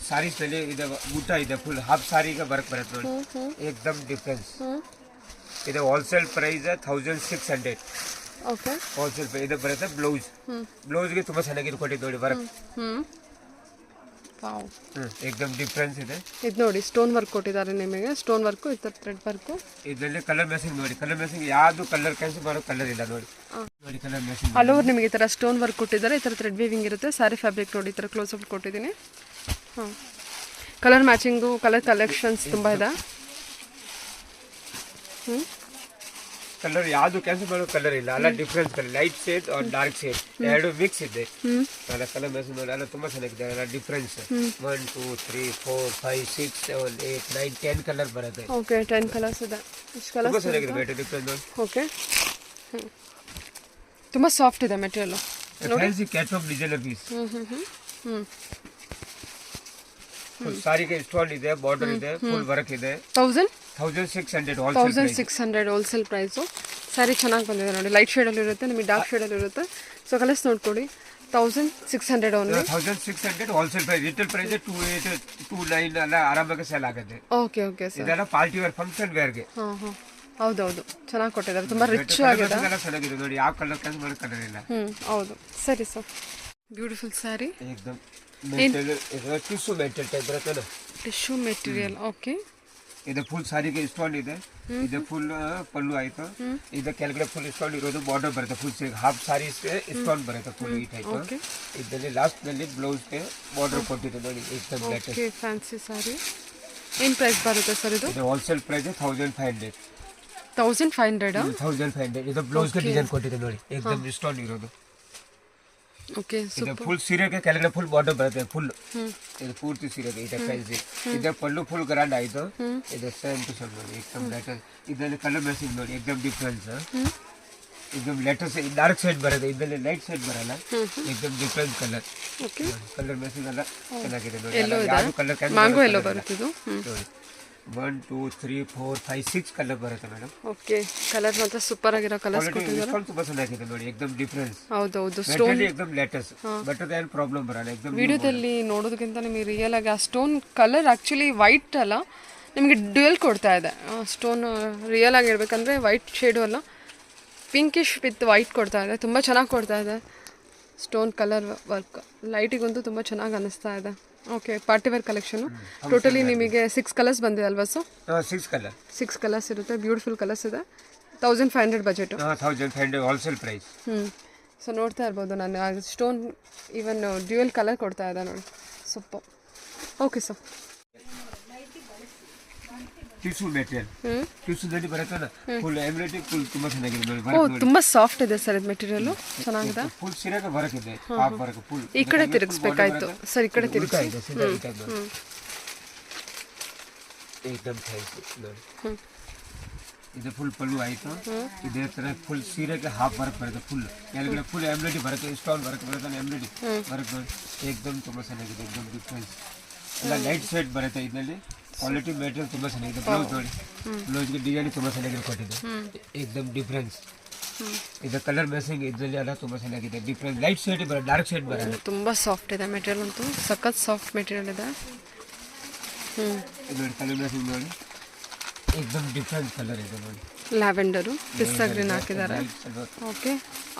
ಸಾರೀಸ್ ನಲ್ಲಿ ಇದೆ ಬುಟ್ಟ ಇದೆ. ಫುಲ್ ಹಾಫ್ ಸಾರಿಗೆ ವರ್ಕ್ ಬರುತ್ತೆ ನೋಡಿ. एकदम ಡಿಫರೆನ್ಸ್. ಇದು wholesale price 1600. Okay, wholesale price. ಇದು ಬರುತ್ತೆ ಬ್ಲೌಸ್. ಬ್ಲೌಸ್ಗೆ ತುಂಬಾ ಚೆನ್ನಾಗಿ ಕೊಟ್ಟಿದ್ದು ನೋಡಿ ವರ್ಕ್. ವಾವ್, एकदम ಡಿಫರೆನ್ಸ್ ಇದೆ. ಇದು ನೋಡಿ ಸ್ಟೋನ್ ವರ್ಕ್ ಕೊಟ್ಟಿದ್ದಾರೆ ನಿಮಗೆ. ಸ್ಟೋನ್ ವರ್ಕ್ ಈ ಥರ ಥ್ರೆಡ್ ವರ್ಕ್. ಇದರಲ್ಲಿ ಕಲರ್ ಮ್ಯಾಚಿಂಗ್ ನೋಡಿ. ಕಲರ್ ಮ್ಯಾಚಿಂಗ್ ಯಾವುದು ಕಲರ್ ಕ್ಯಾನ್ಸಲ್ ಮಾಡೋ ಕಲರ್ ಇಲ್ಲ ನೋಡಿ. ನೋಡಿ ಕಲರ್ ಮ್ಯಾಚಿಂಗ್ ಆಲ್ ಓವರ್ ನಿಮಗೆ ಈ ಥರ ಸ್ಟೋನ್ ವರ್ಕ್ ಕೊಟ್ಟಿದ್ದಾರೆ. ಈ ಥರ ಥ್ರೆಡ್ ವೀವಿಂಗ್ ಇರುತ್ತೆ. ಸ್ಯಾರಿ ಫ್ಯಾಬ್ರಿಕ್ ನೋಡಿ ಈ ಥರ ಕ್ಲೋಸ್ ಅಪ್ ಕೊಟ್ಟಿದ್ದೀನಿ. ಕಲರ್ ಮ್ಯಾಚಿಂಗು, ಕಲರ್ ಕಲೆಕ್ಷನ್ಸ್ ತುಂಬ ಇದೆ. ಕಲರ್ ಯಾವುದು ಕ್ಯಾನ್ಸಲ್ ಮಾಡೋ ಕಲರ್ ಇಲ್ಲ. ಅಲ್ಲ difference colour. Light shade or dark shade ಎರಡು ಮಿಕ್ಸ್ ಇದೆ. ಅಲ್ಲ ಕಲರ್ ಮ್ಯಾಚಿಂಗ್ ನೋಡಿ. ಅಲ್ಲ ತುಂಬಾ ಚೆನ್ನಾಗಿದೆ. ಅಲ್ಲ ಡಿಫರೆನ್ಸ್ 1 2 3 4 5 6 7 8 9 10 ಕಲರ್ ಬರುತ್ತೆ. ಓಕೆ, 10 ಕಲರ್ಸ್ ಇದೆ. ಇಷ್ಟು ಕಲರ್ಸ್ ತುಂಬಾ ಚೆನ್ನಾಗಿದೆ ಬೇಟೆ ಡಿಫರೆನ್ಸ್ ನೋಡಿ. ಓಕೆ, ತುಂಬ ಸಾಫ್ಟ್ ಇದೆ material. Fancy catalogue designer piece. ಸಾರಿಗೆ ಸ್ಟೋನ್ ಇದೆ, ಬಾರ್ಡರ್ ಇದೆ, ಫುಲ್ ವರ್ಕ್ ಇದೆ. 1600 ಹೋಲ್ಸೇಲ್ ಪ್ರೈಸು. ಸ್ಯಾರಿ ಚೆನ್ನಾಗಿ ಬಂದಿದೆ ನೋಡಿ. ಲೈಟ್ ಶೇಡಲ್ಲಿ ಇರುತ್ತೆ, ನಿಮಗೆ ಡಾರ್ಕ್ ಶೇಡಲ್ಲಿ ಇರುತ್ತೆ. ಸೊ ಕಲರ್ಸ್ ನೋಡ್ಕೊಳ್ಳಿ. 1600 only. 1600 wholesale price. Retail price 28 29 ಎಲ್ಲ ಆರಾಮಾಗಿ ಸೇಲ್ ಆಗುತ್ತೆ. Okay sir. ಇದೆಲ್ಲ ಪಾರ್ಟಿ ವೇರ್ ಫಂಕ್ಷನ್ ವೇರ್ಗೆ. ಹೌದೌದು ಚೆನ್ನಾಗಿ ಕೊಟ್ಟಿದ್ದಾರೆ, ತುಂಬ ರಿಚ್ ಆಗಿದೆ. ಚೆನ್ನಾಗಿದೆ ನೋಡಿ, ಯಾವ ಕಲರ್ ಕ್ಯಾನ್ಸ್ ಮಾಡೋ ಕಲರ್ ಇಲ್ಲ. ಹೌದು ಸರಿ ಸರ್. ಬ್ಯೂಟಿಫುಲ್ ಸ್ಯಾರಿ, ಏಕದಮ್ ಮೆಟೀರಿಯಲ್ ಇದು ಟಿಶ್ಯೂ ಮೆಟೀರಿಯಲ್ ಟೈಪ್ ಬರುತ್ತೆ. Tissue material. ಓಕೆ, ಇದು ಫುಲ್ ಸಾರಿಗೆ ಸ್ಟೋನ್ ಇದೆ. ಇದು ಫುಲ್ ಪಲ್ಲು ಆಯ್ತು. ಇದು ಕೆಳಗಡೆ ಫುಲ್ ಸ್ಟೋನ್ ಇರೋದು, ಬಾರ್ಡರ್ ಬರುತ್ತೆ. ಫುಲ್ ಹಾಫ್ ಸಾರಿ ಸ್ಟೋನ್ ಬರುತ್ತೆ ಫುಲ್ ಈ ಟೈಪ್. ಇದರಲ್ಲಿ ಲಾಸ್ಟ್ ನಲ್ಲಿ ಬ್ಲೌಸ್ ಗೆ ಬಾರ್ಡರ್ ಕೊಟ್ಟಿದೆ ನೋಡಿ, ಏಕದಮ್ ಲೇಟೆಸ್ಟ್. ಓಕೆ, ಫ್ಯಾನ್ಸಿ ಸಾರಿ. ಏನು ಪ್ರೈಸ್ ಬರುತ್ತೆ ಸರ್ ಇದು? ಇದು ಹೋಲ್ಸೇಲ್ ಪ್ರೈಸ್ 1500. 1500? 1500. ಇದು ಬ್ಲೌಸ್ ಗೆ ಡಿಸೈನ್ ಕೊಟ್ಟಿದೆ ನೋಡಿ, ಏಕದಮ್ ಸ್ಟೋನ್ ಇರೋದು. ಓಕೆ, ಇದು ಫುಲ್ ಸೀರೆಗೆ ಕೆಳಗಡೆ ಫುಲ್ ಬಾರ್ಡರ್ ಬರುತ್ತೆ ಫುಲ್. ಇದು ಪೂರ್ತಿ ಸೀರೆಗೆ ಇದೆ ಫ್ಯಾನ್ಸಿ. ಇದು ಪಲ್ಲು ಫುಲ್ ಗ್ರ್ಯಾಂಡ್ ಆಯ್ತು. ಇದು ಸೇಮ್ ಟು ಸೇಮ್ ನೋಡಿ, ಏಕದಮ್ ಲೇಟೆಸ್ಟ್. ಇದರಲ್ಲಿ ಕಲರ್ ಮ್ಯಾಚಿಂಗ್ ನೋಡಿ, ಏಕದಮ್ ಡಿಫ್ರೆನ್ಸ್. एकदम लेटेस्ट डार्क शेड ಬರುತ್ತೆ, ಇದರಲ್ಲಿ ಲೈಟ್ ಶೇಡ್ ಬರಲ್ಲ. एकदम different colour. Okay, colour matching ಎಲ್ಲ ಚೆನ್ನಾಗಿದೆ ನೋಡಿ. ಎಲ್ಲೋ ಯಾವುದು ಕಲರ್ ಕ್ಯಾನ್ ಮ್ಯಾಂಗೋ ಎಲ್ಲೋ ಬರುತ್ತೆ ಇದು. ನೋಡಿ 1 2 3 4 5 6 ಕಲರ್ ಬರುತ್ತೆ ಮೇಡಮ್. ಓಕೆ, ಕಲರ್ ಮಾತ್ರ ಸೂಪರ್ ಆಗಿರೋ ಕಲರ್ಸ್ ಕೊಟ್ಟಿದ್ದಾರೆ. ಡಿಸ್ಕೌಂಟ್ ತುಂಬಾ ಚೆನ್ನಾಗಿದೆ ನೋಡಿ, एकदम ಡಿಫರೆನ್ಸ್. ಹೌದು, ಸ್ಟೋನ್ एकदम ಲೇಟೆಸ್ಟ್. ಬಟ್ ಅದೇನು ಪ್ರಾಬ್ಲಮ್ ಬರಲ್ಲ. एकदम ವಿಡಿಯೋದಲ್ಲಿ ನೋಡೋದಕ್ಕಿಂತ ನಿಮಗೆ ರಿಯಲ್ ಆಗಿ ಆ ಸ್ಟೋನ್ ಕಲರ್ ಆಕ್ಚುಲಿ ವೈಟ್ ಅಲ್ಲ, ನಿಮಗೆ ಡ್ಯುಯಲ್ ಕೊಡ್ತಾ ಇದೆ. ಸ್ಟೋನ್ ರಿಯಲ್ ಆಗಿ ಹೇಳ್ಬೇಕಂದ್ರೆ ವೈಟ್ ಶೇಡು ಅಲ್ಲ, ಪಿಂಕಿಶ್ ವಿತ್ ವೈಟ್ ಕೊಡ್ತಾ ಇದೆ. ತುಂಬ ಚೆನ್ನಾಗಿ ಕೊಡ್ತಾ ಇದೆ ಸ್ಟೋನ್ ಕಲರ್ ವರ್ಕ್. ಲೈಟಿಗಂತೂ ತುಂಬ ಚೆನ್ನಾಗಿ ಅನ್ನಿಸ್ತಾ ಇದೆ. Okay, party wear collection. Totally ನಿಮಗೆ 6 ಕಲರ್ಸ್ ಬಂದಿದೆ ಅಲ್ವಾ ಸರ್? 6 ಕಲರ್ಸ್ ಇರುತ್ತೆ, ಬ್ಯೂಟಿಫುಲ್ ಕಲರ್ಸ್ ಇದೆ. 1500 ಬಜೆಟು. 1500 wholesale price. ಸೊ ನೋಡ್ತಾ ಇರ್ಬೋದು ನಾನು, ಸ್ಟೋನ್ ಈವನ್ ಡ್ಯೂಯಲ್ ಕಲರ್ ಕೊಡ್ತಾ ಇದೆ ನೋಡಿ, super. Okay sir. Tissue material, ಟಿಶ್ಯೂದಲ್ಲಿ ಬರುತ್ತಲ್ಲ ಫುಲ್ ಎಂಬ್ರಾಯ್ಡ್ರಿ, ಫುಲ್ ತುಂಬಾ ಚೆನ್ನಾಗಿದೆ ನೋಡಿ. ಓ, ತುಂಬ ಸಾಫ್ಟ್ ಇದೆ ಸರ್ ಇದು ಮೆಟೀರಿಯಲ್, ಚೆನ್ನಾಗಿದೆ. ಫುಲ್ ಸೀರೆಗೆ ವರ್ಕ್ ಇದೆ, ಹಾಫ್ ವರ್ಕ್ ಫುಲ್. ಈ ಕಡೆ ತಿರುಗಿಸ್ಬೇಕಾಯ್ತು ಸರ್, ಈ ಕಡೆ ತಿರುಗಿಸಿ. एकदम ಫ್ಯಾನ್ಸಿ ನೋಡಿ. ಇದು ಫುಲ್ ಪಲ್ಲು ಆಯ್ತು. ಇದೇ ತರ ಫುಲ್ ಸೀರೆಗೆ ಹಾಫ್ ವರ್ಕ್ ಬರುತ್ತೆ. ಫುಲ್ ಕೆಳಗಡೆ ಫುಲ್ ಎಂಬ್ರಾಯ್ಡ್ರಿ ಬರುತ್ತೆ, ಸ್ಟೋನ್ ವರ್ಕ್ ಬರುತ್ತೆ, ಎಂಬ್ರಾಯ್ಡ್ರಿ ವರ್ಕ್ ನೋಡಿ. एकदम ತುಂಬಾ ಚೆನ್ನಾಗಿದೆ, एकदम ಡಿಫರೆನ್ಸ್. ಎಲ್ಲ ಲೈಟ್ ಶೇಡ್ ಬರುತ್ತೆ ಇದರಲ್ಲಿ. ಕ್ವಾಲಿಟಿ ಮೆಟೀರಿಯಲ್ ತುಂಬಾ ಚೆನ್ನಾಗಿದೆ. ಬ್ಲೌಸ್ ನೋಡಿ, ಬ್ಲೌಸ್ಗೆ ಡಿಸೈನ್ ತುಂಬಾ ಚೆನ್ನಾಗಿ ಕೊಟ್ಟಿದೆ, एकदम ಡಿಫರೆನ್ಸ್. ಇದು ಕಲರ್ ಮ್ಯಾಚಿಂಗ್ ಇದರಲ್ಲಿ ಎಲ್ಲ ತುಂಬಾ ಚೆನ್ನಾಗಿದೆ, ಡಿಫರೆಂಟ್. ಲೈಟ್ ಶೇಡ್ ಬರುತ್ತೆ, ಡಾರ್ಕ್ ಶೇಡ್ ಬರಲ್ಲ. ತುಂಬ ಸಾಫ್ಟ್ ಇದೆ ಮೆಟೀರಿಯಲ್ ಅಂತೂ, ಸಖತ್ ಸಾಫ್ಟ್ ಮೆಟೀರಿಯಲ್ ಇದೆ. ಇದು ನೋಡಿ ಕಲರ್ ಮ್ಯಾಚಿಂಗ್ ನೋಡಿ, एकदम ಡಿಫರೆಂಟ್ ಕಲರ್ ಇದೆ ನೋಡಿ. ಲ್ಯಾವೆಂಡರು, ಪಿಸ್ತಾ ಗ್ರೀನ್ ಹಾಕಿದ್ದಾರೆ. ಓಕೆ,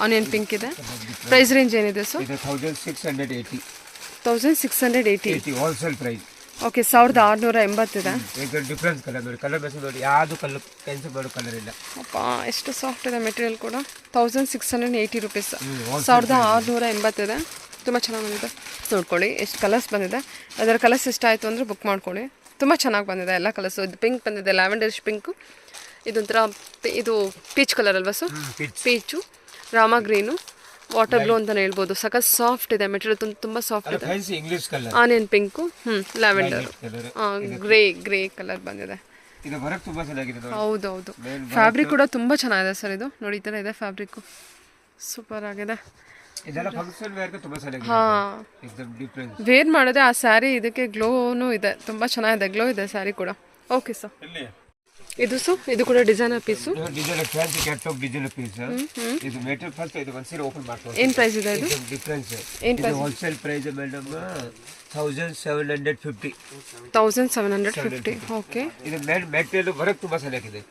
ಆನಿಯನ್ ಪಿಂಕ್ ಇದೆ. ಪ್ರೈಸ್ ರೇಂಜ್ ಏನಿದೆ ಸರ್? ಇದು 1680. 1680 ಹೋಲ್ಸೇಲ್ ಪ್ರೈಸ್. ಓಕೆ, 1680 ಇದೆ. ಈಗ ಡಿಫರೆನ್ಸ್ ಕಲರ್ ನೋಡಿ, ಕಲರ್ ಮ್ಯಾಚಿಂಗ್ ನೋಡಿ, ಯಾವುದು ಕಲರ್ ಕ್ಯಾನ್ಸಲ್ ಮಾಡೋ ಕಲರ್ ಇಲ್ಲ. ಅಪ್ಪ, ಎಷ್ಟು ಸಾಫ್ಟ್ ಇದೆ ಮೆಟೀರಿಯಲ್ ಕೂಡ. 1680 ರುಪೀಸ್, 1680 ಇದೆ. ತುಂಬ ಚೆನ್ನಾಗಿ ಬಂದಿದೆ. ನೋಡ್ಕೊಳ್ಳಿ ಎಷ್ಟು ಕಲರ್ಸ್ ಬಂದಿದೆ. ಅದರ ಕಲರ್ಸ್ ಇಷ್ಟ ಆಯಿತು ಅಂದರೆ ಬುಕ್ ಮಾಡ್ಕೊಳ್ಳಿ. ತುಂಬ ಚೆನ್ನಾಗಿ ಬಂದಿದೆ ಎಲ್ಲ ಕಲರ್ಸು. ಇದು ಪಿಂಕ್ ಬಂದಿದೆ, ಲ್ಯಾವೆಂಡರಿಶ್ ಪಿಂಕು. ಇದೊಂಥರ ಇದು ಪೀಚ್ ಕಲರ್ ಅಲ್ವಾ sir? Peach, Rama green, water blue ಅಂತಲೇ ಹೇಳ್ಬೋದು. ಸಖತ್ ಸಾಫ್ಟ್ ಇದೆ ಮೆಟೀರಿಯಲ್, ತುಂಬ ಸಾಫ್ಟ್ ಇದೆ. English colour, onion pink, lavender, grey colour ಬಂದಿದೆ. ಇದು ವರ್ಕ್ ತುಂಬಾ ಚೆನ್ನಾಗಿದೆ ನೋಡಿ. ಹೌದೌದು, ಫ್ಯಾಬ್ರಿಕ್ ಕೂಡ ತುಂಬ ಚೆನ್ನಾಗಿದೆ ಸರ್. ಇದು ನೋಡಿ, ಈ ಥರ ಇದೆ ಫ್ಯಾಬ್ರಿಕ್, ಸೂಪರ್ ಆಗಿದೆ. ಇದೆಲ್ಲ ಫಂಕ್ಷನ್ ವೇರ್ಗೆ ತುಂಬಾ ಚೆನ್ನಾಗಿದೆ. एकदम ಡಿಫರೆಂಟ್. ವೇರ್ ಮಾಡಿದ್ರೆ ಆ ಸ್ಯಾರಿ ಇದಕ್ಕೆ ಗ್ಲೋನು ಇದೆ, ತುಂಬ ಚೆನ್ನಾಗಿದೆ, ಗ್ಲೋ ಇದೆ ಸ್ಯಾರಿ ಕೂಡ. Okay sir. ಇದು ಸರ್, ಇದು ಕೂಡ designer piece. Designer fancy catalogue designer piece. ಇದು ಮೆಟೀರಿಯಲ್ ಫಸ್ಟ್ ಇದು ಒಂದು ಸೀರೆ ಓಪನ್ ಮಾಡ್ಕೊಳ್ಳಿ. ಏನು ಪ್ರೈಸ್ ಇದೆ ಇದು? ಡಿಫರೆನ್ಸ್. ಏನು ಇದು ಹೋಲ್ಸೇಲ್ ಪ್ರೈಸ್ ಮೇಡಮ್ 1750. 1750. ಓಕೆ, ಇದು ಮೆಟೀರಿಯಲ್ ವರ್ಕ್ ತುಂಬಾ ಚೆನ್ನಾಗಿದೆ,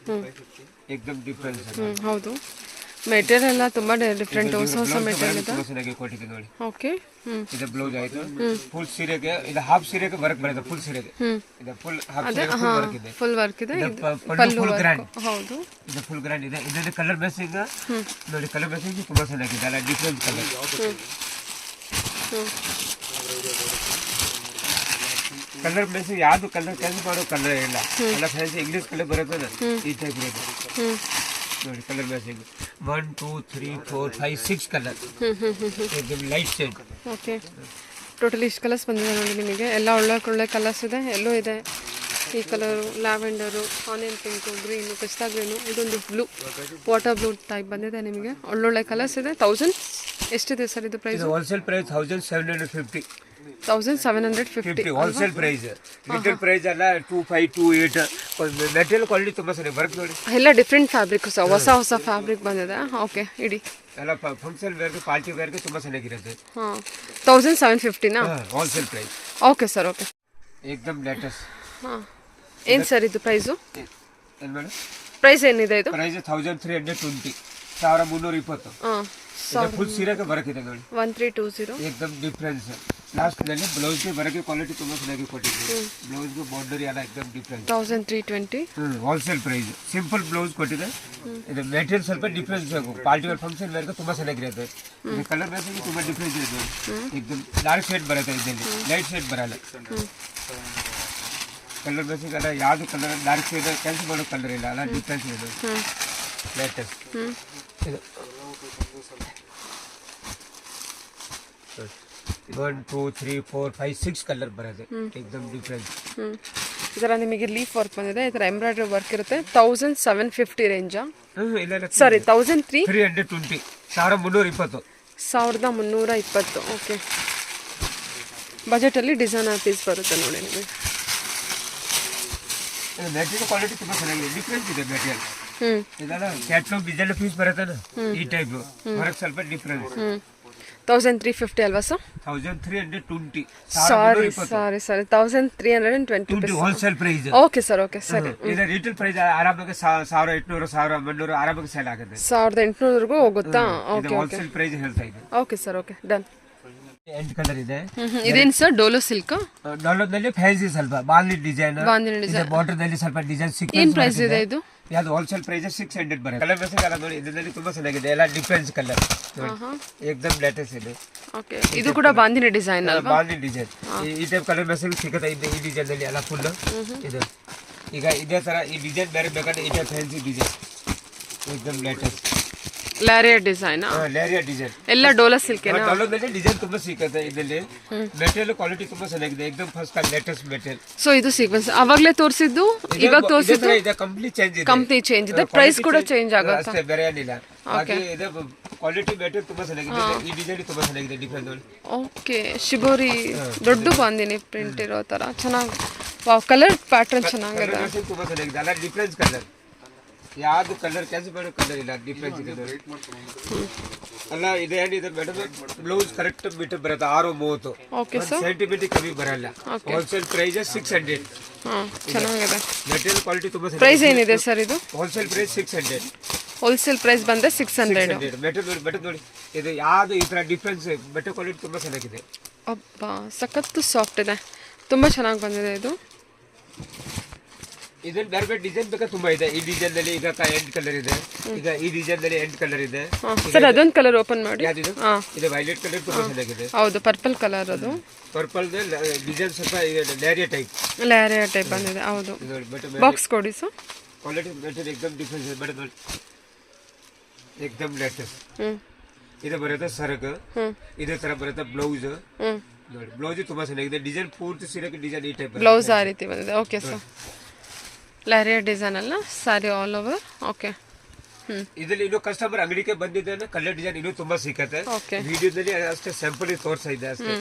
एकदम ಡಿಫರೆನ್ಸ್. ಹೌದು, ಮೆಟೀರಿಯಲ್ ಎಲ್ಲ ತುಂಬ ಡಿಫ್ರೆಂಟ್, ಹೊಸ ಹೊಸ ಮೆಟೀರಿಯಲ್ ಇದೆ. ತುಂಬಾ ಚೆನ್ನಾಗಿ ಕೊಟ್ಟಿದೆ ನೋಡಿ. ಓಕೆ, ಇದು ಬ್ಲೌಸ್ ಆಯ್ತು. ಫುಲ್ ಸೀರೆಗೆ ಇದು ಹಾಫ್ ಸೀರೆಗೆ ವರ್ಕ್ ಬರುತ್ತೆ, ಫುಲ್ ಸೀರೆಗೆ ಇದು ಫುಲ್ ಹಾಫ್ ಸೀರೆಗೆ ಫುಲ್ ವರ್ಕ್ ಇದೆ. ಫುಲ್ ವರ್ಕ್ ಇದೆ, ಪಲ್ಲು ಫುಲ್ ಗ್ರ್ಯಾಂಡ್. ಹೌದು, ಇದು ಫುಲ್ ಗ್ರ್ಯಾಂಡ್ ಇದೆ. ಇದರಲ್ಲಿ ಕಲರ್ ಮ್ಯಾಚಿಂಗ್ ನೋಡಿ, ಕಲರ್ ಮ್ಯಾಚಿಂಗ್ ತುಂಬಾ ಚೆನ್ನಾಗಿದೆ, ಅಲ್ಲ ಡಿಫರೆಂಟ್ ಕಲರ್. ಕಲರ್ ಮ್ಯಾಚಿಂಗ್ ಯಾವುದು ಕಲರ್ ಕ್ಯಾನ್ಸಲ್ ಮಾಡೋ ಕಲರ್ ಇಲ್ಲ, ಎಲ್ಲ ಫ್ಯಾನ್ಸಿ ಇಂಗ್ಲಿಷ್ ಕಲರ್ ಬರುತ್ತೆ ಈ ಟೈಪ್ ಇರುತ್ತೆ ನೋಡಿ. ಕಲರ್ ಮ್ಯಾಚಿಂಗ್ 1 2 3 4 5 6 ಕಲರ್, एकदम ಲೈಟ್ ಶೇಡ್. ಓಕೆ, ಟೋಟಲಿ ಇಷ್ಟು ಕಲರ್ಸ್ ಬಂದಿದೆ ನೋಡಿ ನಿಮಗೆ. ಎಲ್ಲ ಒಳ್ಳೆ ಕಲರ್ಸ್ ಇದೆ. ಎಲ್ಲೋ ಇದೆ, ಈ colour, lavender, onion pink, green, ಪಿಸ್ತಾ ಗ್ರೀನು, ಇದೊಂದು ಬ್ಲೂ, ವಾಟರ್ ಬ್ಲೂ ಟೈಪ್ ಬಂದಿದೆ ನಿಮಗೆ. ಒಳ್ಳೊಳ್ಳೆ ಕಲರ್ಸ್ ಇದೆ. 1000 ಎಷ್ಟಿದೆ ಸರ್ ಇದು price? Wholesale price 1750. 1750 wholesale price. Retail price ಅಲ್ಲ 2528. ಮೆಟೀರಿಯಲ್ ಕ್ವಾಲಿಟಿ ತುಂಬಾ ಚೆನ್ನಾಗಿ ವರ್ಕ್ ನೋಡಿ. ಎಲ್ಲ ಡಿಫ್ರೆಂಟ್ ಫ್ಯಾಬ್ರಿಕ್, ಹೊಸ ಫ್ಯಾಬ್ರಿಕ್ ಬಂದಿದೆ. ಓಕೆ, ಇಡಿ ಎಲ್ಲ ಫಂಕ್ಷನ್ ವೇರ್ಗೆ, ಪಾರ್ಟಿ ವೇರ್ಗೆ ತುಂಬಾ ಚೆನ್ನಾಗಿರುತ್ತೆ. 1750ನಾ wholesale price? Okay sir, okay. एकदम ಲೇಟೆಸ್ಟ್. ಏನು ಸರ್ ಇದು ಪ್ರೈಸು? ಏನು ಮೇಡಮ್? ಪ್ರೈಸ್ ಏನಿದೆ ಇದು? ಪ್ರೈಸ್ 1320, 1320. ಹಾಂ, ಫುಲ್ ಸೀರೆಗೆ ಬರಕಿದೆ ನೋಡಿ, 1320. ಏಕದಮ್ ಡಿಫ್ರೆನ್ಸ್. ಲಾಸ್ಟ್ ನಲ್ಲಿ ಬ್ಲೌಸ್ ಗೆ ಬರಕ್ಕೆ ಕ್ವಾಲಿಟಿ ತುಂಬಾ ಚೆನ್ನಾಗಿ ಕೊಟ್ಟಿದ್ದೀವಿ. ಬ್ಲೌಸ್ ಗೆ ಬಾರ್ಡರ್ ಎಲ್ಲ ಏಕದಮ್ difference. 1320. Wholesale price. Simple blouse ಕೊಟ್ಟಿದೆ. ಇದು ಮೆಟೀರಿಯಲ್ ಸ್ವಲ್ಪ ಡಿಫ್ರೆನ್ಸ್ ಬೇಕು. ಪಾರ್ಟಿ ವೇರ್ ಫಂಕ್ಷನ್ ವೇರ್ ಗೆ ತುಂಬಾ ಚೆನ್ನಾಗಿರುತ್ತೆ. ಇದು ಕಲರ್ ಮ್ಯಾಚಿಂಗ್ ತುಂಬಾ ಡಿಫ್ರೆನ್ಸ್ ಇದೆ. ಏಕದಮ್ ಡಾರ್ಕ್ ಶೇಡ್ ಬರುತ್ತೆ, ಇದರಲ್ಲಿ ಲೈಟ್ ಶೇಡ್ ಬರಲ್ಲ. ಕಲರ್ ಮ್ಯಾಚಿಂಗ್ ಅಲ್ಲ, ಯಾವ್ದು ಕಲರ್ ಡಾರ್ಕ್ ಶೇಡ್ ಕ್ಯಾನ್ಸಲ್ ಮಾಡೋ ಕಲರ್ ಇಲ್ಲ ಅಲ್ಲ, ಡಿಫ್ರೆನ್ಸ್ ಇದೆ. ಲೇಟೆಸ್ಟ್ ಇದು 1 2 3 4 5 6 ಕಲರ್ ಬರುತ್ತೆ, ಏಕದಮ್ ಡಿಫ್ರೆನ್ಸ್. ಇದರ ನಿಮಗೆ ಲೀಫ್ ವರ್ಕ್ ಬಂದಿದೆ, ಇದರ ಎಂಬ್ರಾಯ್ಡ್ರಿ ವರ್ಕ್ ಇರುತ್ತೆ. 1750 ರೇಂಜಾ? ಇಲ್ಲ, ಸಾರಿ 1320. 1320. 1320. ಓಕೆ. ಬಜೆಟಲ್ಲಿ ಡಿಸೈನರ್ ಪೀಸ್ ಬರುತ್ತೆ ನೋಡಿ ನಿಮಗೆ. ಮೆಟೀರಿಯಲ್ ಕ್ವಾಲಿಟಿ ತುಂಬಾ ಚೆನ್ನಾಗಿದೆ, ಡಿಫ್ರೆನ್ಸ್ ಇದೆ ಮೆಟೀರಿಯಲ್. ಇದೆಲ್ಲ ಕ್ಯಾಟ್ಲಾಗ್ ಡಿಸೈನ್ ಪೀಸ್ ಬರುತ್ತೆ ಈ ಟೈಪ್, ಹೊರಗೆ ಸ್ವಲ್ಪ ಡಿಫ್ರೆನ್ಸ್. 1350 ಅಲ್ವಾ sir? 1320. Sorry 1320 wholesale price. Okay sir, okay ಸರಿ. ಇದು ರಿಟೇಲ್ ಪ್ರೈಸ್ ಆರಾಮಾಗಿ 1800 1800 ಆರಾಮಾಗಿ ಸೇಲ್ ಆಗುತ್ತೆ. 1800 ಹೋಗುತ್ತಾ? ಓಕೆ, ಹೋಲ್ಸೇಲ್ ಪ್ರೈಸ್ ಹೇಳ್ತಾ ಇದೆ. Okay sir, okay done. ಎಂಟ್ ಕಲರ್ ಇದೆ. ಇದೇನು ಸರ್? ಡೋಲೋ ಸಿಲ್ಕ್. ಡೋಲೋದಲ್ಲಿ ಫ್ಯಾನ್ಸಿ ಸ್ವಲ್ಪ ಬಾಂಧಿ ಡಿಸೈನ್, ಬಾರ್ಡರ್ ನಲ್ಲಿ ಸ್ವಲ್ಪ ಡಿಸೈನ್ ಸಿಕ್ಕಿದೆ. ಏನ್ ಪ್ರೈಸ್ ಇದೆ ಇದು? ಯಾವುದು ಹೋಲ್ಸೇಲ್ ಪ್ರೈಸ್ 600 ಬರುತ್ತೆ. ಕಲರ್ ಮೆಸೇಜ್ ಅಲ್ಲ ನೋಡಿ, ಇದರಲ್ಲಿ ತುಂಬಾ ಚೆನ್ನಾಗಿದೆ, ಎಲ್ಲ ಡಿಫ್ರೆನ್ಸ್ ಕಲರ್, ಏಕದಮ್ ಲೇಟೆಸ್ಟ್ ಇದೆ. ಓಕೆ, ಇದು ಕೂಡ ಬಾಂಧಿನಿ ಡಿಸೈನ್ ಅಲ್ವಾ? ಬಾಂಧಿ ಡಿಸೈನ್ ಈ ಟೈಪ್ ಕಲರ್ ಮೆಸೇಜ್ ಸಿಗುತ್ತೆ ಈ ಡಿಸೈನ್ ಅಲ್ಲಿ ಎಲ್ಲ ಫುಲ್ ಇದು. ಈಗ ಇದೇ ತರ ಈ ಡಿಸೈನ್ ಬೇರೆ ಬೇಕಾದ್ರೆ ಈ ಟೈಪ್ ಫ್ಯಾನ್ಸಿ ಡಿಸೈನ್, ಏಕದಮ್ ಲೇಟೆಸ್ಟ್ ಲಾರಿಯಾ ಡಿಸೈನ್. ಲಾರಿಯಾ ಡಿಸೈನ್ ಎಲ್ಲ ಡೋಲಾ ಸಿಲ್ಕ್. ಡೋಲೋದಲ್ಲಿ ಡಿಸೈನ್ ತುಂಬಾ ಸಿಗುತ್ತೆ. ಇದರಲ್ಲಿ ಮೆಟೀರಿಯಲ್ ಕ್ವಾಲಿಟಿ ತುಂಬಾ ಚೆನ್ನಾಗಿದೆ, ಏಕದಮ್ first class latest material. So ಇದು ಸೀಕ್ವೆನ್ಸ್ ಅವಾಗಲೇ ತೋರಿಸಿದ್ದು, ಇವಾಗ ತೋರಿಸಿದ್ದು ಇದೆ ಕಂಪ್ಲೀಟ್ ಚೇಂಜ್ ಇದೆ. ಕಂಪ್ಲೀಟ್ ಚೇಂಜ್ ಇದೆ, ಪ್ರೈಸ್ ಕೂಡ ಚೇಂಜ್ ಆಗುತ್ತೆ ಅಷ್ಟೇ, ಬೇರೆ ಏನಿಲ್ಲ. ಹಾಗೆ ಇದೆ ಕ್ವಾಲಿಟಿ ಮೆಟೀರಿಯಲ್ ತುಂಬಾ ಚೆನ್ನಾಗಿದೆ. ಈ ಡಿಸೈನ್ ತುಂಬಾ ಚೆನ್ನಾಗಿದೆ, ಡಿಫ್ರೆಂಟ್ ನೋಡಿ. ಓಕೆ, ಶಿಬೋರಿ ದೊಡ್ಡ ಬಾಂಧಿನಿ ಪ್ರಿಂಟ್ ಇರೋ ತರ ಚೆನ್ನಾಗಿ. ವಾವ್, ಕಲರ್ ಪ್ಯಾಟರ್ನ್ ಚೆನ್ನಾಗಿದೆ, ತುಂಬಾ ಚೆನ್ನಾಗಿದೆ. ಅಲ್ಲ ಡಿಫ್ರೆನ್ಸ್ ಕಲರ್, ಯಾವ್ದು ಕಲರ್ ಕ್ಯಾನ್ಸಲ್ ಮಾಡೋ ಕಲರ್ ಇಲ್ಲ, ಡಿಫ್ರೆನ್ಸ್ ಇದೆ ನೋಡಿ. ಅಲ್ಲ ಇದೆ ಏನಿದೆ ಮೇಡಮ್, ಬ್ಲೌಸ್ ಕರೆಕ್ಟ್ ಮೀಟರ್ ಬರುತ್ತೆ 630. ಓಕೆ ಸರ್, ಸೆಂಟಿಮೀಟರ್ ಕಮ್ಮಿ ಬರಲ್ಲ. Wholesale price 600. ಚೆನ್ನಾಗಿದೆ. ಮೆಟೀರಿಯಲ್ ಕ್ವಾಲಿಟಿ ತುಂಬಾ ಚೆನ್ನಾಗಿದೆ. ಪ್ರೈಸ್ ಏನಿದೆ ಸರ್ ಇದು? Wholesale price 600. ಹೋಲ್ಸೇಲ್ ಪ್ರೈಸ್ ಬಂದ್ರೆ 600. ಮೆಟೀರಿಯಲ್ ನೋಡಿ, ಇದು ಯಾವ್ದು ಈ ತರ ಡಿಫ್ರೆನ್ಸ್, ಮೆಟೀರಿಯಲ್ ಕ್ವಾಲಿಟಿ ತುಂಬಾ ಚೆನ್ನಾಗಿದೆ. ಅಬ್ಬಾ, ಸಖತ್ತು ಸಾಫ್ಟ್ ಇದೆ, ತುಂಬಾ ಚೆನ್ನಾಗಿ ಬಂದಿದೆ ಇದು. ಇದ್ರಲ್ಲಿ ಬೇರೆ ಬೇರೆ ಡಿಸೈನ್ ಬೇಕಾ ತುಂಬಾ ಇದೆ. ಈ ಡಿಸೈನ್ ನಲ್ಲಿ ಈಗ ಎಂಟ್ ಕಲರ್ ಇದೆ, ಈಗ ಈ ಡಿಸೈನ್ ನಲ್ಲಿ ಎಂಟ್ ಕಲರ್ ಇದೆ. ಸರ್ ಅದೊಂದು ಕಲರ್ ಓಪನ್ ಮಾಡಿ. ಯಾವ್ದು? ಇದು ವೈಲೆಟ್ ಕಲರ್ ತುಂಬಾ ಚೆನ್ನಾಗಿದೆ. ಹೌದು, ಪರ್ಪಲ್ ಕಲರ್. ಅದು ಪರ್ಪಲ್ ಡಿಸೈನ್ ಸ್ವಲ್ಪ ಲ್ಯಾರಿಯಾ ಟೈಪ್ ಬಂದಿದೆ. ಹೌದು, ಬಾಕ್ಸ್ ಕೊಡಿ ಸರ್. ಕ್ವಾಲಿಟಿ ಮೆಟೀರಿಯಲ್ ಏಕದಮ್ ಡಿಫ್ರೆನ್ಸ್ ಇದೆ ಮೇಡಮ್ ನೋಡಿ, ಏಕದಮ್ ಲೇಟೆಸ್ಟ್. ಇದು ಬರುತ್ತೆ ಸರಕ್, ಇದೇ ತರ ಬರುತ್ತೆ ಬ್ಲೌಸ್ ನೋಡಿ. ಬ್ಲೌಸ್ ತುಂಬಾ ಚೆನ್ನಾಗಿದೆ, ಡಿಸೈನ್ ಪೂರ್ತಿ ಸೀರೆಗೆ ಡಿಸೈನ್ ಈ ಟೈಪ್ ಬ್ಲೌಸ್ ಆ ರೀತಿ ಬಂದಿದೆ. ಓಕೆ ಸರ್, ಲಾರಿಯಾ ಡಿಸೈನ್ ಅಲ್ಲ, ಸಾರಿ ಆಲ್ ಓವರ್. ಓಕೆ. ಇದರಲ್ಲಿ ಇನ್ನು ಕಸ್ಟಮರ್ ಅಂಗಡಿಗೆ ಬಂದಿದೆ, ಕಲರ್ ಡಿಸೈನ್ ಇನ್ನೂ ತುಂಬಾ ಸಿಕ್ಕತ್ತೆ. ವಿಡಿಯೋದಲ್ಲಿ ಅಷ್ಟೇ ಸ್ಯಾಂಪಲ್ ತೋರಿಸ್ತಾ ಇದೆ ಅಷ್ಟೇ.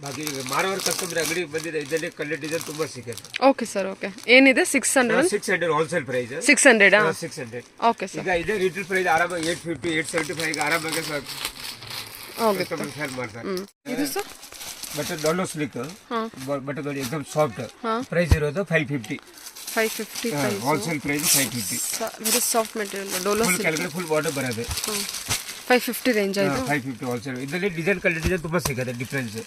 ಬಾಕಿ ಮಾರವರ ಕಸ್ಟಮರ್ ಅಂಗಡಿಗೆ ಬಂದಿದೆ, ಇದರಲ್ಲಿ ಕಲರ್ ಡಿಸೈನ್ ತುಂಬಾ ಸಿಕ್ಕತ್ತೆ. Okay sir, okay. ಏನಿದೆ? 600 ಹೋಲ್ಸೇಲ್ ಪ್ರೈಸ್. 600. Okay sir. ಈಗ ಇದೇ ರಿಟೇಲ್ ಪ್ರೈಸ್ ಆರಾಮಾಗಿ 850 875 ಆರಾಮಾಗಿ ಸೇಲ್ ಮಾಡ್ತಾರೆ. ಇದು ಸರ್ ಬಟ್ ಡೋಲೋ ಸ್ಲಿಕ್ ಬಟ್ ನೋಡಿ एकदम ಸಾಫ್ಟ್. ಪ್ರೈಸ್ ಇರೋದು 550. Wholesale price 550. Very soft material, ಡೋಲೋ ಸಿಲ್ಕ್. ಕೆಳಗಡೆ ಫುಲ್ ಬಾರ್ಡರ್ ಬರುತ್ತೆ. 550 ರೇಂಜ್ ಆಯ್ತು. 550 ಹೋಲ್ಸೇಲ್. ಇದರಲ್ಲಿ ಡಿಸೈನ್ ಕಲರ್ ಡಿಸೈನ್ ತುಂಬಾ ಸಿಗುತ್ತೆ, ಡಿಫರೆನ್ಸ್.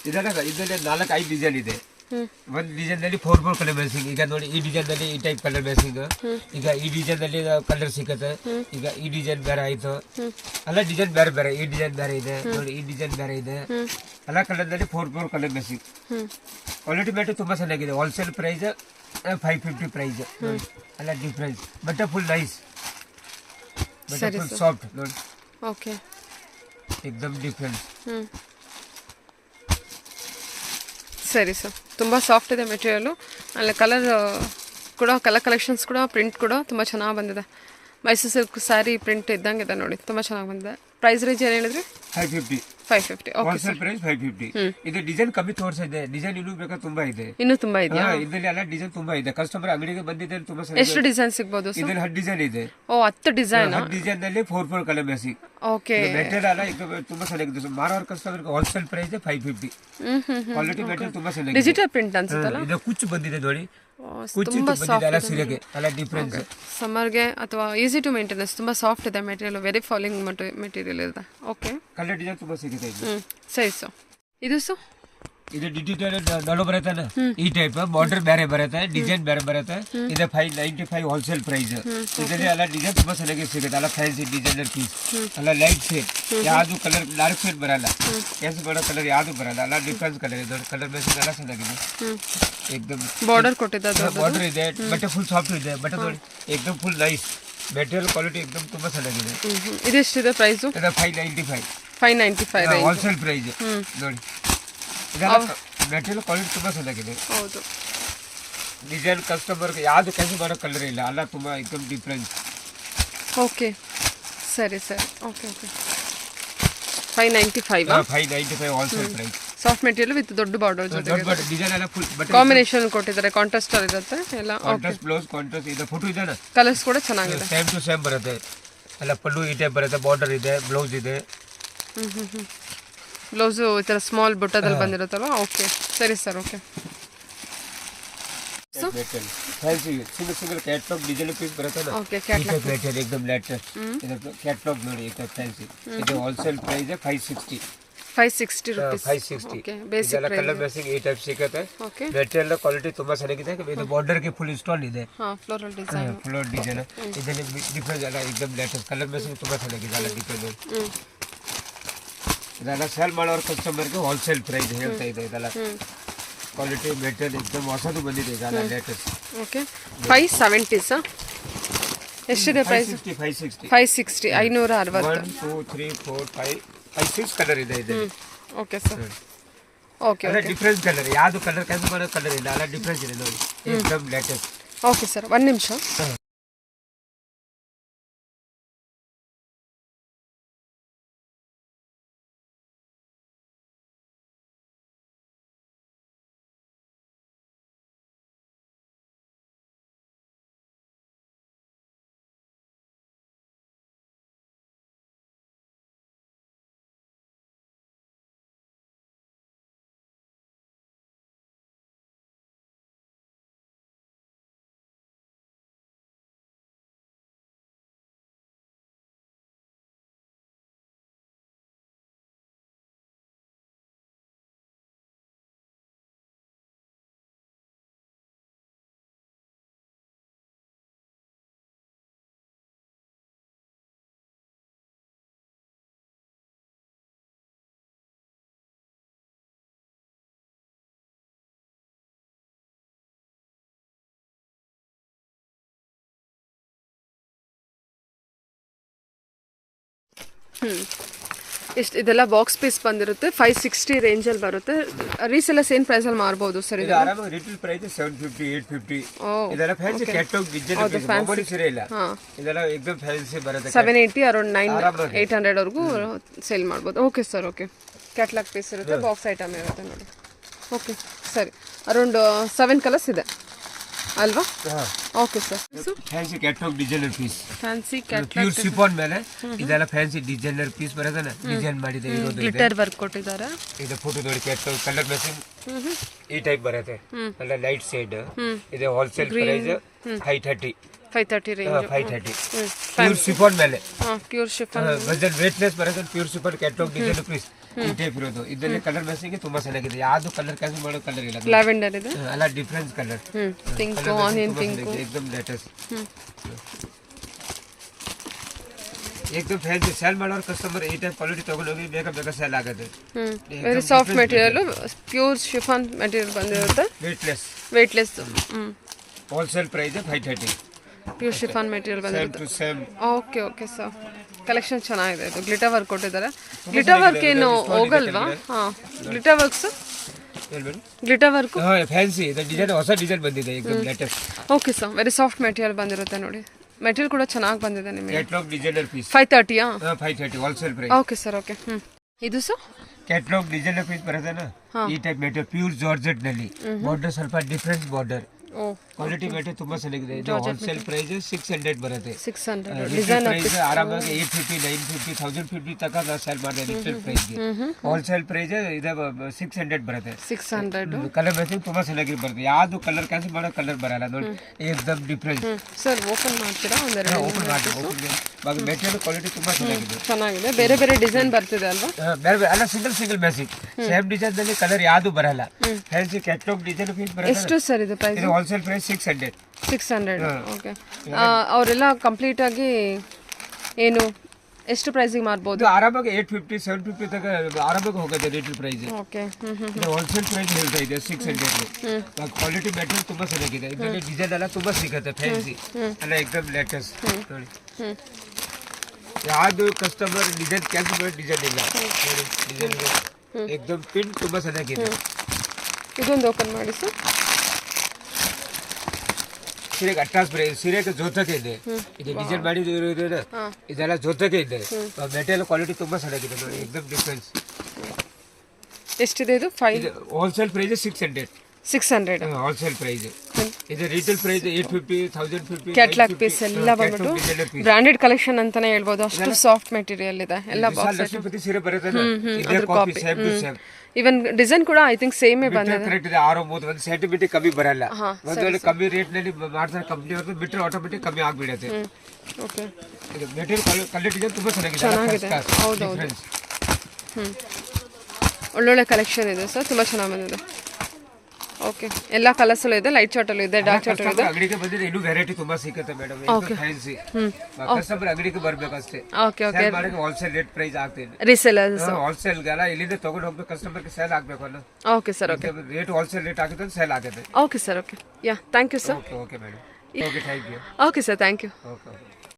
ಇದರಲ್ಲಿ 4-5 ಡಿಸೈನ್ ಇದೆ. ಒಂದು ಡಿಸೈನ್ ನಲ್ಲಿ 4 ಕಲರ್ ಮ್ಯಾಚಿಂಗ್. ಈಗ ನೋಡಿ ಈ ಡಿಸೈನ್ ನಲ್ಲಿ ಈ ಟೈಪ್ ಕಲರ್ ಮ್ಯಾಚಿಂಗ್. ಈಗ ಈ ಡಿಸೈನ್ ನಲ್ಲಿ ಕಲರ್ ಸಿಗುತ್ತೆ. ಈಗ ಈ ಡಿಸೈನ್ ಬೇರೆ ಆಯ್ತು, ಅಲ್ಲ ಡಿಸೈನ್ ಬೇರೆ ಬೇರೆ. ಈ ಡಿಸೈನ್ ಬೇರೆ ಇದೆ ನೋಡಿ, ಈ ಡಿಸೈನ್ ಬೇರೆ ಇದೆ. ಎಲ್ಲ ಕಲರ್ ನಲ್ಲಿ 4 ಕಲರ್ ಮ್ಯಾಚಿಂಗ್. ಕ್ವಾಲಿಟಿ ಮೆಟೀರಿಯಲ್ ತುಂಬಾ ಚೆನ್ನಾಗಿದೆ. Wholesale price 550 price. ಅಲ್ಲ difference, but full nice, but full soft ನೋಡಿ. ಓಕೆ, एकदम ಡಿಫರೆನ್ಸ್. ಸರಿ ಸರ್, ತುಂಬ ಸಾಫ್ಟ್ ಇದೆ ಮೆಟೀರಿಯಲು. ಅಲ್ಲಿ ಕಲರ್ ಕೂಡ, ಕಲರ್ ಕಲೆಕ್ಷನ್ಸ್ ಕೂಡ, ಪ್ರಿಂಟ್ ಕೂಡ ತುಂಬ ಚೆನ್ನಾಗಿ ಬಂದಿದೆ. ಮೈಸೂರು ಸಿಲ್ಕ್ ಸ್ಯಾರಿ ಪ್ರಿಂಟ್ ಇದ್ದಂಗೆ ಇದೆ ನೋಡಿ, ತುಂಬ ಚೆನ್ನಾಗಿ ಬಂದಿದೆ. ಪ್ರೈಸ್ ರೇಂಜ್ ಏನು ಹೇಳಿದ್ರಿ? 550. Wholesale price 550. ಇದು ಡಿಸೈನ್ ಕಮ್ಮಿ ತೋರಿಸಿದೆ, ಡಿಸೈನ್ ಇನ್ನೂ ಬೇಕಾ ತುಂಬಾ ಇದೆ. ಇನ್ನೂ ತುಂಬಾ ಇದೆಯಾ? ಇದರಲ್ಲಿ ಎಲ್ಲ ಡಿಸೈನ್ ತುಂಬಾ ಇದೆ. ಕಸ್ಟಮರ್ ಅಂಗಡಿಗೆ ಬಂದಿದೆ ತುಂಬಾ. ಎಷ್ಟು ಡಿಸೈನ್ ಸಿಗ್ಬೋದು? ಇದರಲ್ಲಿ 10 ಡಿಸೈನ್ ಇದೆ. ಓ, 10 ಡಿಸೈನ್. 10 ಡಿಸೈನ್ ನಲ್ಲಿ 4 ಕಲರ್ ಮ್ಯಾಚಿಂಗ್. ಓಕೆ. ಮೆಟೀರಿಯಲ್ ಅಲ್ಲ ಈಗ ತುಂಬಾ ಚೆನ್ನಾಗಿದೆ. ಮಾರೋರ್ customer wholesale price 550. Quality material ತುಂಬಾ ಚೆನ್ನಾಗಿದೆ. ಡಿಜಿಟಲ್ ಪ್ರಿಂಟ್ ಅನ್ಸುತ್ತಲ್ಲ. ಇದು ಕುಚ್ಚು ಬಂದಿದೆ ನೋಡಿ, ಕುಚ್ಚು ಬಂದಿದೆ ಅಲ್ಲ ಸೀರೆಗೆ ಅಲ್ಲ ಡಿಫ್ರೆನ್ಸ್. ಸಮ್ಮರ್ಗೆ ಅಥವಾ ಈಸಿ ಟು ಮೇಂಟೆನೆನ್ಸ್, ತುಂಬಾ ಸಾಫ್ಟ್ ಇದೆ ಮೆಟೀರಿಯಲ್, ವೆರಿ ಫಾಲಿಂಗ್ ಮೆಟೀರಿಯಲ್ ಇದೆ. ಓಕೆ. ಕಲರ್ ಡಿಸೈನ್ ತುಂಬಾ ಸಿಗುತ್ತೆ ಇದು. ಸೈಜು ಇದು ಸರ್ ಇದು ಡಿಜಿಟಲ್ ಡಾಲೋ ಬರುತ್ತೆ ಈ ಟೈಪ್ ಬಾರ್ಡರ್ ಬೇರೆ ಬರುತ್ತೆ, ಡಿಸೈನ್ ಬೇರೆ ಬರುತ್ತೆ. ಇದು 595 ಹೋಲ್ಸೇಲ್ ಪ್ರೈಸ್. ಇದರಲ್ಲಿ ಎಲ್ಲ ಡಿಸೈನ್ ತುಂಬಾ ಚೆನ್ನಾಗಿ ಸಿಗುತ್ತೆ ಅಲ್ಲ, ಫ್ಯಾನ್ಸಿ ಡಿಸೈನರ್ ಪೀಸ್ ಅಲ್ಲ, ಲೈಟ್ ಶೇಡ್ ಯಾವ್ದು ಕಲರ್ ಡಾರ್ಕ್ ಶೇಡ್ ಬರಲ್ಲ, ಕೆಂಪು ಬರೋ ಕಲರ್ ಯಾವ್ದು ಬರಲ್ಲ ಅಲ್ಲ, ಡಿಫ್ರೆನ್ಸ್ ಕಲರ್ ಇದೆ. ಕಲರ್ ಮ್ಯಾಚಿಂಗ್ ಎಲ್ಲ ಚೆನ್ನಾಗಿದೆ. ಏಕದಮ್ ಬಾರ್ಡರ್ ಕೊಟ್ಟಿದ್ದಾರೆ, ಬಾರ್ಡರ್ ಇದೆ, ಬಟ್ಟೆ ಫುಲ್ ಸಾಫ್ಟ್ ಇದೆ, ಬಟ್ಟೆ ನೋಡಿ ಏಕದಮ್ ಫುಲ್ ನೈಸ್ ಮೆಟೀರಿಯಲ್ ಕ್ವಾಲಿಟಿ ಏಕದಮ್ ತುಂಬಾ ಚೆನ್ನಾಗಿದೆ. ಇದೆಷ್ಟಿದೆ ಪ್ರೈಸು? ಇದು 595 595 ಹೋಲ್ಸೇಲ್ ಪ್ರೈಸ್ ನೋಡಿ. ಇದೆಲ್ಲ ಮೆಟೀರಿಯಲ್ ಕ್ವಾಲಿಟಿ ತುಂಬಾ ಚೆನ್ನಾಗಿದೆ. ಹೌದು. ಡಿಸೈನ್ ಕಸ್ಟಮರ್ಗೆ ಯಾವ್ದು ಕೆಲಸ ಮಾಡೋ ಕಲರ್ ಇಲ್ಲ ಅಲ್ಲ, ತುಂಬಾ ಏಕದಮ್ ಡಿಫ್ರೆನ್ಸ್. ಓಕೆ ಸರಿ ಸರಿ. Okay okay 595 595 wholesale price. Soft material with ದೊಡ್ಡ ಬಾರ್ಡರ್ ಜೊತೆ ದೊಡ್ಡ ಬಟ್ಟೆ ಡಿಸೈನ್ ಎಲ್ಲ ಫುಲ್ ಬಟ್ಟೆ ಕಾಂಬಿನೇಷನ್ ಕೊಟ್ಟಿದ್ದಾರೆ, ಕಾಂಟ್ರಾಸ್ಟ್ ಅಲ್ಲಿ ಇರುತ್ತೆ ಎಲ್ಲ. ಕಾಂಟ್ರಾಸ್ಟ್ ಬ್ಲೌಸ್ ಕಾಂಟ್ರಾಸ್ಟ್ ಇದೆ, ಫೋಟೋ ಇದೆ, ಕಲರ್ಸ್ ಕೂಡ ಚೆನ್ನಾಗಿದೆ, ಸೇಮ್ ಟು ಸೇಮ್ ಬರುತ್ತೆ ಎಲ್ಲ. ಪಲ್ಲು ಈ ಟೈಪ್ ಬರುತ್ತೆ, ಬಾರ್ಡರ್ ಇದೆ, ಬ್ಲೌಸ್ ಇದೆ. ಬ್ಲೌಸು ಈ ಥರ ಸ್ಮಾಲ್ ಬುಟ್ಟದಲ್ಲಿ ಬಂದಿರುತ್ತಲ್ವ. ಓಕೆ ಸರಿ sir. Okay. Fancy single catalogue design piece ಬರುತ್ತೆ. ಓಕೆ ಕ್ಯಾಟ್ಲಾಗ್ ಮೆಟೀರಿಯಲ್ ಏಕದಮ್ ಲೇಟೆಸ್ಟ್. ಇದು ಕ್ಯಾಟ್ಲಾಗ್ ನೋಡಿ, ಇದು ಫ್ಯಾನ್ಸಿ. ಇದು wholesale price 560 rupees. 560. Okay basic ಇದೆಲ್ಲ ಕಲರ್ ಮ್ಯಾಚಿಂಗ್ ಈ ಟೈಪ್ ಸಿಗುತ್ತೆ. ಓಕೆ. ಮೆಟೀರಿಯಲ್ ಕ್ವಾಲಿಟಿ ತುಂಬಾ ಚೆನ್ನಾಗಿದೆ. ಇದು ಬಾರ್ಡರ್ ಗೆ ಫುಲ್ ಇನ್ಸ್ಟಾಲ್ ಇದೆ, ಫ್ಲೋರಲ್ ಡಿಸೈನ್. Floor design. ಇದರಲ್ಲಿ ಡಿಫ್ರೆನ್ಸ್ ಎಲ್ಲ ಏಕದಮ್ ಲೇಟೆಸ್ಟ್. ಕಲರ್ ಮ್ಯಾಚಿಂಗ್ ತುಂಬಾ ಚೆನ್ನಾಗಿದೆ ಅಲ್ಲ, ಡಿಫ್ರೆಂಟ್. ಇದೆಲ್ಲ ಸೇಲ್ ಮಾಡೋರ್ ಕಸ್ಟಮರ್ಗೆ ಹೋಲ್ಸೇಲ್ ಪ್ರೈಸ್ ಹೇಳ್ತಾ ಇದೆ. ಇದೆಲ್ಲ ಕ್ವಾಲಿಟಿ ಮೆಟೀರಿಯಲ್ ಏಕದಮ್ ಹೊಸದು ಬಂದಿದೆ, ಇದೆಲ್ಲ ಲೇಟೆಸ್ಟ್. Okay 570 sir. ಎಷ್ಟಿದೆ ಪ್ರೈಸ್? 560 560 560. 1 2 3 4 5 6 ಕಲರ್ ಇದೆ ಇದೆ. Okay sir. ಓಕೆ ಅಲ್ಲ ಡಿಫ್ರೆನ್ಸ್ ಕಲರ್, ಯಾವ್ದು ಕಲರ್ ಕೆಲಸ ಮಾಡೋ ಕಲರ್ ಇಲ್ಲ ಅಲ್ಲ, ಡಿಫ್ರೆನ್ಸ್ ಇದೆ ನೋಡಿ, ಏಕದಮ್ ಲೇಟೆಸ್ಟ್. ಓಕೆ ಸರ್, ಒಂದು ನಿಮಿಷ. ಎಷ್ಟು ಇದೆಲ್ಲ ಬಾಕ್ಸ್ ಪೀಸ್ ಬಂದಿರುತ್ತೆ, 560 ರೇಂಜಲ್ಲಿ ಬರುತ್ತೆ. ರೀಸೆಲ್ಲರ್ಸ್ ಏನು ಪ್ರೈಸಲ್ಲಿ ಮಾರ್ಬೋದು ಸರ್? ಇದು ಆರಾಮಾಗಿ ರಿಟೇಲ್ ಪ್ರೈಸ್ 750 850. ಇದೆಲ್ಲ ಫ್ಯಾನ್ಸಿ ಕ್ಯಾಟಲಾಗ್ ಡಿಸೈನ್ ಪೀಸ್, ಮಾಮೂಲಿ ಸೀರೆ ಇಲ್ಲ, ಇದೆಲ್ಲ ಏಕದಮ್ ಫ್ಯಾನ್ಸಿ ಬರುತ್ತೆ. 780 ಅರೌಂಡ್ 800 ವರೆಗೂ ಸೇಲ್ ಮಾಡ್ಬೋದು. Okay sir. Okay catalogue piece ಇರುತ್ತೆ, ಬಾಕ್ಸ್ ಐಟಮ್ ಇರುತ್ತೆ ನೋಡಿ. ಓಕೆ ಸರಿ. ಅರೌಂಡ್ 7 ಕಲರ್ಸ್ ಇದೆ ಅಲ್ವಾ? Okay sir. Fancy catalogue designer piece, fancy pure chiffon ಮೇಲೆ ಇದೆಲ್ಲ ಫ್ಯಾನ್ಸಿ ಡಿಸೈನರ್ ಪೀಸ್ ಬರೋದನ್ನ ಡಿಸೈನ್ ಮಾಡಿದೆ ಇರೋದು. ಗ್ಲಿಟರ್ ವರ್ಕ್ ಕೊಟ್ಟಿದ್ದಾರೆ. ಇದು ಫೋಟೋ ನೋಡಿ, ಕ್ಯಾಟಲಾಗ್ ಕಲರ್ ಮ್ಯಾಚಿಂಗ್ ಈ ಟೈಪ್ ಬರುತ್ತೆ ಅಲ್ಲ, ಲೈಟ್ ಶೇಡ್. ಇದು wholesale price 530 range. 530 pure chiffon ಮೇಲೆ, ಪ್ಯೂರ್ ಶಿಫಾನ್ ಬಜೆಟ್ ವೇಟ್ಲೆಸ್ ಬರುತ್ತೆ. Pure chiffon catalogue designer piece ಈ ಟೈಪ್ ಇರೋದು. ಇದರಲ್ಲಿ ಕಲರ್ ಮ್ಯಾಚಿಂಗ್ ತುಂಬಾ ಚೆನ್ನಾಗಿದೆ, ಯಾವ್ದು ಕಲರ್ ಕ್ಯಾನ್ಸಲ್ ಮಾಡೋ ಕಲರ್ ಇಲ್ಲ, ಲ್ಯಾವೆಂಡರ್ ಇದೆ ಅಲ್ಲ, difference colour. Pink, onion pink, ಏಕದಮ್ ಲೇಟೆಸ್ಟ್. ಏಕದಮ್ ಫ್ಯಾನ್ಸಿ ಸೇಲ್ ಮಾಡೋರ್ ಕಸ್ಟಮರ್ ಈ ಟೈಪ್ ಕ್ವಾಲಿಟಿ ತಗೊಂಡೋಗಿ ಬೇಗ ಸೇಲ್ ಆಗುತ್ತೆ. Very soft material, pure chiffon material ಬಂದಿರುತ್ತೆ, weightless. Wholesale price 530. Pure chiffon material ಬಂದಿರುತ್ತೆ. ಓಕೆ ಓಕೆ ಸರ್, ಕಲೆಕ್ಷನ್ ಚೆನ್ನಾಗಿದೆ. ಇದು ಗ್ಲಿಟರ್ ವರ್ಕ್ ಕೊಟ್ಟಿದ್ದಾರೆ. ಗ್ಲಿಟರ್ ವರ್ಕ್ ಏನು ಹೋಗಲ್ವಾ? ಹಾಂ, glitter works, glitter work fancy design, ಹೊಸ ಡಿಸೈನ್ ಬಂದಿದೆ ಏಕದಮ್ latest. Okay sir, very soft material ಬಂದಿರುತ್ತೆ ನೋಡಿ. ಮೆಟೀರಿಯಲ್ ಕೂಡ ಚೆನ್ನಾಗಿ ಬಂದಿದೆ ನಿಮಗೆ. Catalogue designer piece 530 530 wholesale price. Okay sir. Okay. ಇದು ಸರ್ ಕ್ಯಾಟಲಾಗ್ ಡಿಸೈನರ್ ಪೀಸ್ ಬರುತ್ತಲ್ಲ, ಈ ಟೈಪ್ ಮೆಟೀರಿಯಲ್ ಪ್ಯೂರ್ ಜಾರ್ಜೆಟ್ ನಲ್ಲಿ. ಬಾರ್ಡರ್ ಸ್ವಲ್ಪ ಡಿಫರೆನ್ಸ್ ಬಾರ್ಡರ್, ಓ ಕ್ವಾಲಿಟಿ ಮೆಟೀರಿಯಲ್ ತುಂಬಾ ಚೆನ್ನಾಗಿದೆ. ಇದು ಹೋಲ್ಸೇಲ್ ಪ್ರೈಸ್ 600 ಬರುತ್ತೆ. 600 ರಿಟೇಲ್ ಪ್ರೈಸ್ ಆರಾಮಾಗಿ 850 950 1050 ತನಕ ನಾವು ಸೇಲ್ ಮಾಡಿದೆ ರಿಟೇಲ್ ಪ್ರೈಸ್ಗೆ. ಹೋಲ್ಸೇಲ್ ಪ್ರೈಸ್ ಇದೆ 600 ಬರುತ್ತೆ. 600. ಕಲರ್ ಮ್ಯಾಚಿಂಗ್ ತುಂಬಾ ಚೆನ್ನಾಗಿ ಬರುತ್ತೆ. ಯಾವ್ದು ಕಲರ್ ಕ್ಯಾನ್ಸಲ್ ಮಾಡೋ ಕಲರ್ ಬರಲ್ಲ ನೋಡಿ, ಏಕದಮ್ ಡಿಫ್ರೆಂಟ್. ಸರ್ ಓಪನ್ ಮಾಡ್ತೀರಾ? ಒಂದೆರಡು ಓಪನ್ ಮಾಡಿ ಮೆಟೀರಿಯಲ್ ಕ್ವಾಲಿಟಿ ತುಂಬಾ ಚೆನ್ನಾಗಿದೆ. ಚೆನ್ನಾಗಿದೆ. ಬೇರೆ ಬೇರೆ ಡಿಸೈನ್ ಬರ್ತಿದೆ ಅಲ್ವಾ? ಬೇರೆ ಅಲ್ಲ, ಸಿಂಗಲ್ ಮ್ಯಾಚಿಂಗ್ ಸೇಮ್ ಡಿಸೈನ್ ನಲ್ಲಿ ಕಲರ್ ಯಾವ್ದು ಬರಲ್ಲ. ಫ್ಯಾನ್ಸಿ ಕ್ಯಾಟಲಾಗ್ ಡಿಸೈನ್ ಫೀಲ್ ಬರುತ್ತೆ. ಎಷ್ಟು ಸರ್ ಇದು ಪ್ರೈಸ್? ಇದು ಹೋಲ್ಸೇಲ್ ಪ್ರೈಸ್ 600. 600. ಓಕೆ. ಅವರೆಲ್ಲ ಕಂಪ್ಲೀಟ್ ಆಗಿ ಏನು ಎಷ್ಟು ಪ್ರೈಸಿಗೆ ಮಾರ್ಬೋದು? ಇದು ಆರಾಮಾಗಿ 850 750 ತನಕ ಆರಾಮಾಗಿ ಹೋಗುತ್ತೆ ರಿಟೇಲ್ ಪ್ರೈಸ್. ಓಕೆ. ಇದು ಹೋಲ್ಸೇಲ್ ಪ್ರೈಸ್ ಹೇಳ್ತಾ ಇದೆ 600. ಕ್ವಾಲಿಟಿ ಮೆಟೀರಿಯಲ್ ತುಂಬಾ ಚೆನ್ನಾಗಿದೆ. ಇದರಲ್ಲಿ ಡಿಸೈನ್ ಎಲ್ಲ ತುಂಬಾ ಸಿಗುತ್ತೆ. ಫ್ಯಾನ್ಸಿ ಅಲ್ಲ, ಎಕ್ದಮ್ ಲೇಟೆಸ್ಟ್ ನೋಡಿ. ಯಾವ್ದು ಕಸ್ಟಮರ್ ಡಿಸೈನ್ ಕ್ಯಾನ್ಸಲ್ ಮಾಡಿ ಡಿಸೈನ್ ಇಲ್ಲ ನೋಡಿ. ಡಿಸೈನ್ ಎಕ್ದಮ್ ಪಿನ್ ತುಂಬಾ ಚೆನ್ನಾಗಿದೆ. ಇದೊಂದು ಓಪನ್ ಮಾಡಿ ಸರ್. ಸೀರೆಗೆ ಅಟ್ರಾಸ್ ಸೀರೆಗೆ ಜೋತಕ್ಕೆ ಇದೆ. ಇದು ಡಿಸೈನ್ ಮಾಡಿದ್ರು ಇದೆಲ್ಲ ಜೋತಕ್ಕೆ ಇದೆ. ಮೆಟೀರಿಯಲ್ ಕ್ವಾಲಿಟಿ ತುಂಬಾ ಚೆನ್ನಾಗಿದೆ ನೋಡಿ, ಎಕ್ದಮ್ ಡಿಫ್ರೆನ್ಸ್. ಎಷ್ಟಿದೆ ಇದು? 5. Wholesale price 600. 600 wholesale price. ಇದು ರಿಟೇಲ್ ಪ್ರೈಸ್ 850 1050. ಕ್ಯಾಟ್ಲಾಗ್ ಪೀಸ್ ಎಲ್ಲ ಬಂದ್ಬಿಟ್ಟು ಬ್ರಾಂಡೆಡ್ ಕಲೆಕ್ಷನ್ ಅಂತಾನೆ ಹೇಳ್ಬೋದು. ಅಷ್ಟು ಸಾಫ್ಟ್ ಮೆಟೀರಿಯಲ್ ಇದೆ ಎಲ್ಲ. ಲಕ್ಷ್ಮೀಪತಿ ಸೀರೆ ಬರುತ್ತೆ, ಇದೇ copy same to same. Even design ಕೂಡ ಐ ಥಿಂಕ್ ಸೇಮ್ ಬಂದಿದೆ. ಕರೆಕ್ಟ್ ಇದೆ. 6 1 ಸೆಂಟಿಮೀಟರ್ ಕಮ್ಮಿ ಬರಲ್ಲ. ಒಂದು ವೇಳೆ ಕಮ್ಮಿ ರೇಟ್ ನಲ್ಲಿ ಮಾಡ್ತಾರೆ ಕಂಪನಿ ಅವರು ಬಿಟ್ಟರೆ ಆಟೋಮೆಟಿಕ್ ಕಮ್ಮಿ ಆಗ್ಬಿಡುತ್ತೆ. ಓಕೆ. ಇದು ಮೆಟೀರಿಯಲ್ ಕ್ವಾಲಿಟಿ ತುಂಬಾ ಚೆನ್ನಾಗಿದೆ. ಹೌದೌದು. ಒಳ್ಳೊಳ್ಳೆ ಕಲೆಕ್ಷನ್ ಇದೆ ಸರ್, ತುಂಬಾ ಚೆನ್ನಾಗಿ ಬಂದಿದೆ. ಓಕೆ. ಎಲ್ಲ ಕಲರ್ಸ್ ಅಲ್ಲೂ ಇದೆ, ಲೈಟ್ ಶಾರ್ಟ್ ಅಲ್ಲೂ ಇದೆ, ಡಾರ್ಕ್ ಶಾರ್ಟ್ ಇದೆ. ಅಂಗಡಿಗೆ ಬಂದಿದೆ ಇನ್ನೂ ವೆರೈಟಿ ತುಂಬಾ ಸಿಗುತ್ತೆ ಮೇಡಮ್. ಫ್ಯಾನ್ಸಿ ಕಸ್ಟಮರ್ ಅಂಗಡಿಗೆ ಬರ್ಬೇಕಷ್ಟೇ. Okay okay. Wholesale rate price ಆಗ್ತಿದೆ. ರೀಸೇಲರ್ಸ್ ಹೋಲ್ಸೇಲ್ ಗೆಲ್ಲ ಇಲ್ಲಿಂದ ತಗೊಂಡು ಹೋಗ್ಬೇಕು, ಕಸ್ಟಮರ್ಗೆ ಸೇಲ್ ಆಗ್ಬೇಕು ಅನ್ನೋ. Okay sir. Okay. Rate wholesale rate ಆಗುತ್ತೆ, ಸೇಲ್ ಆಗುತ್ತೆ. Okay sir. Okay. Yeah, thank you sir. Okay madam. Okay, thank you. Okay sir, thank you. Okay.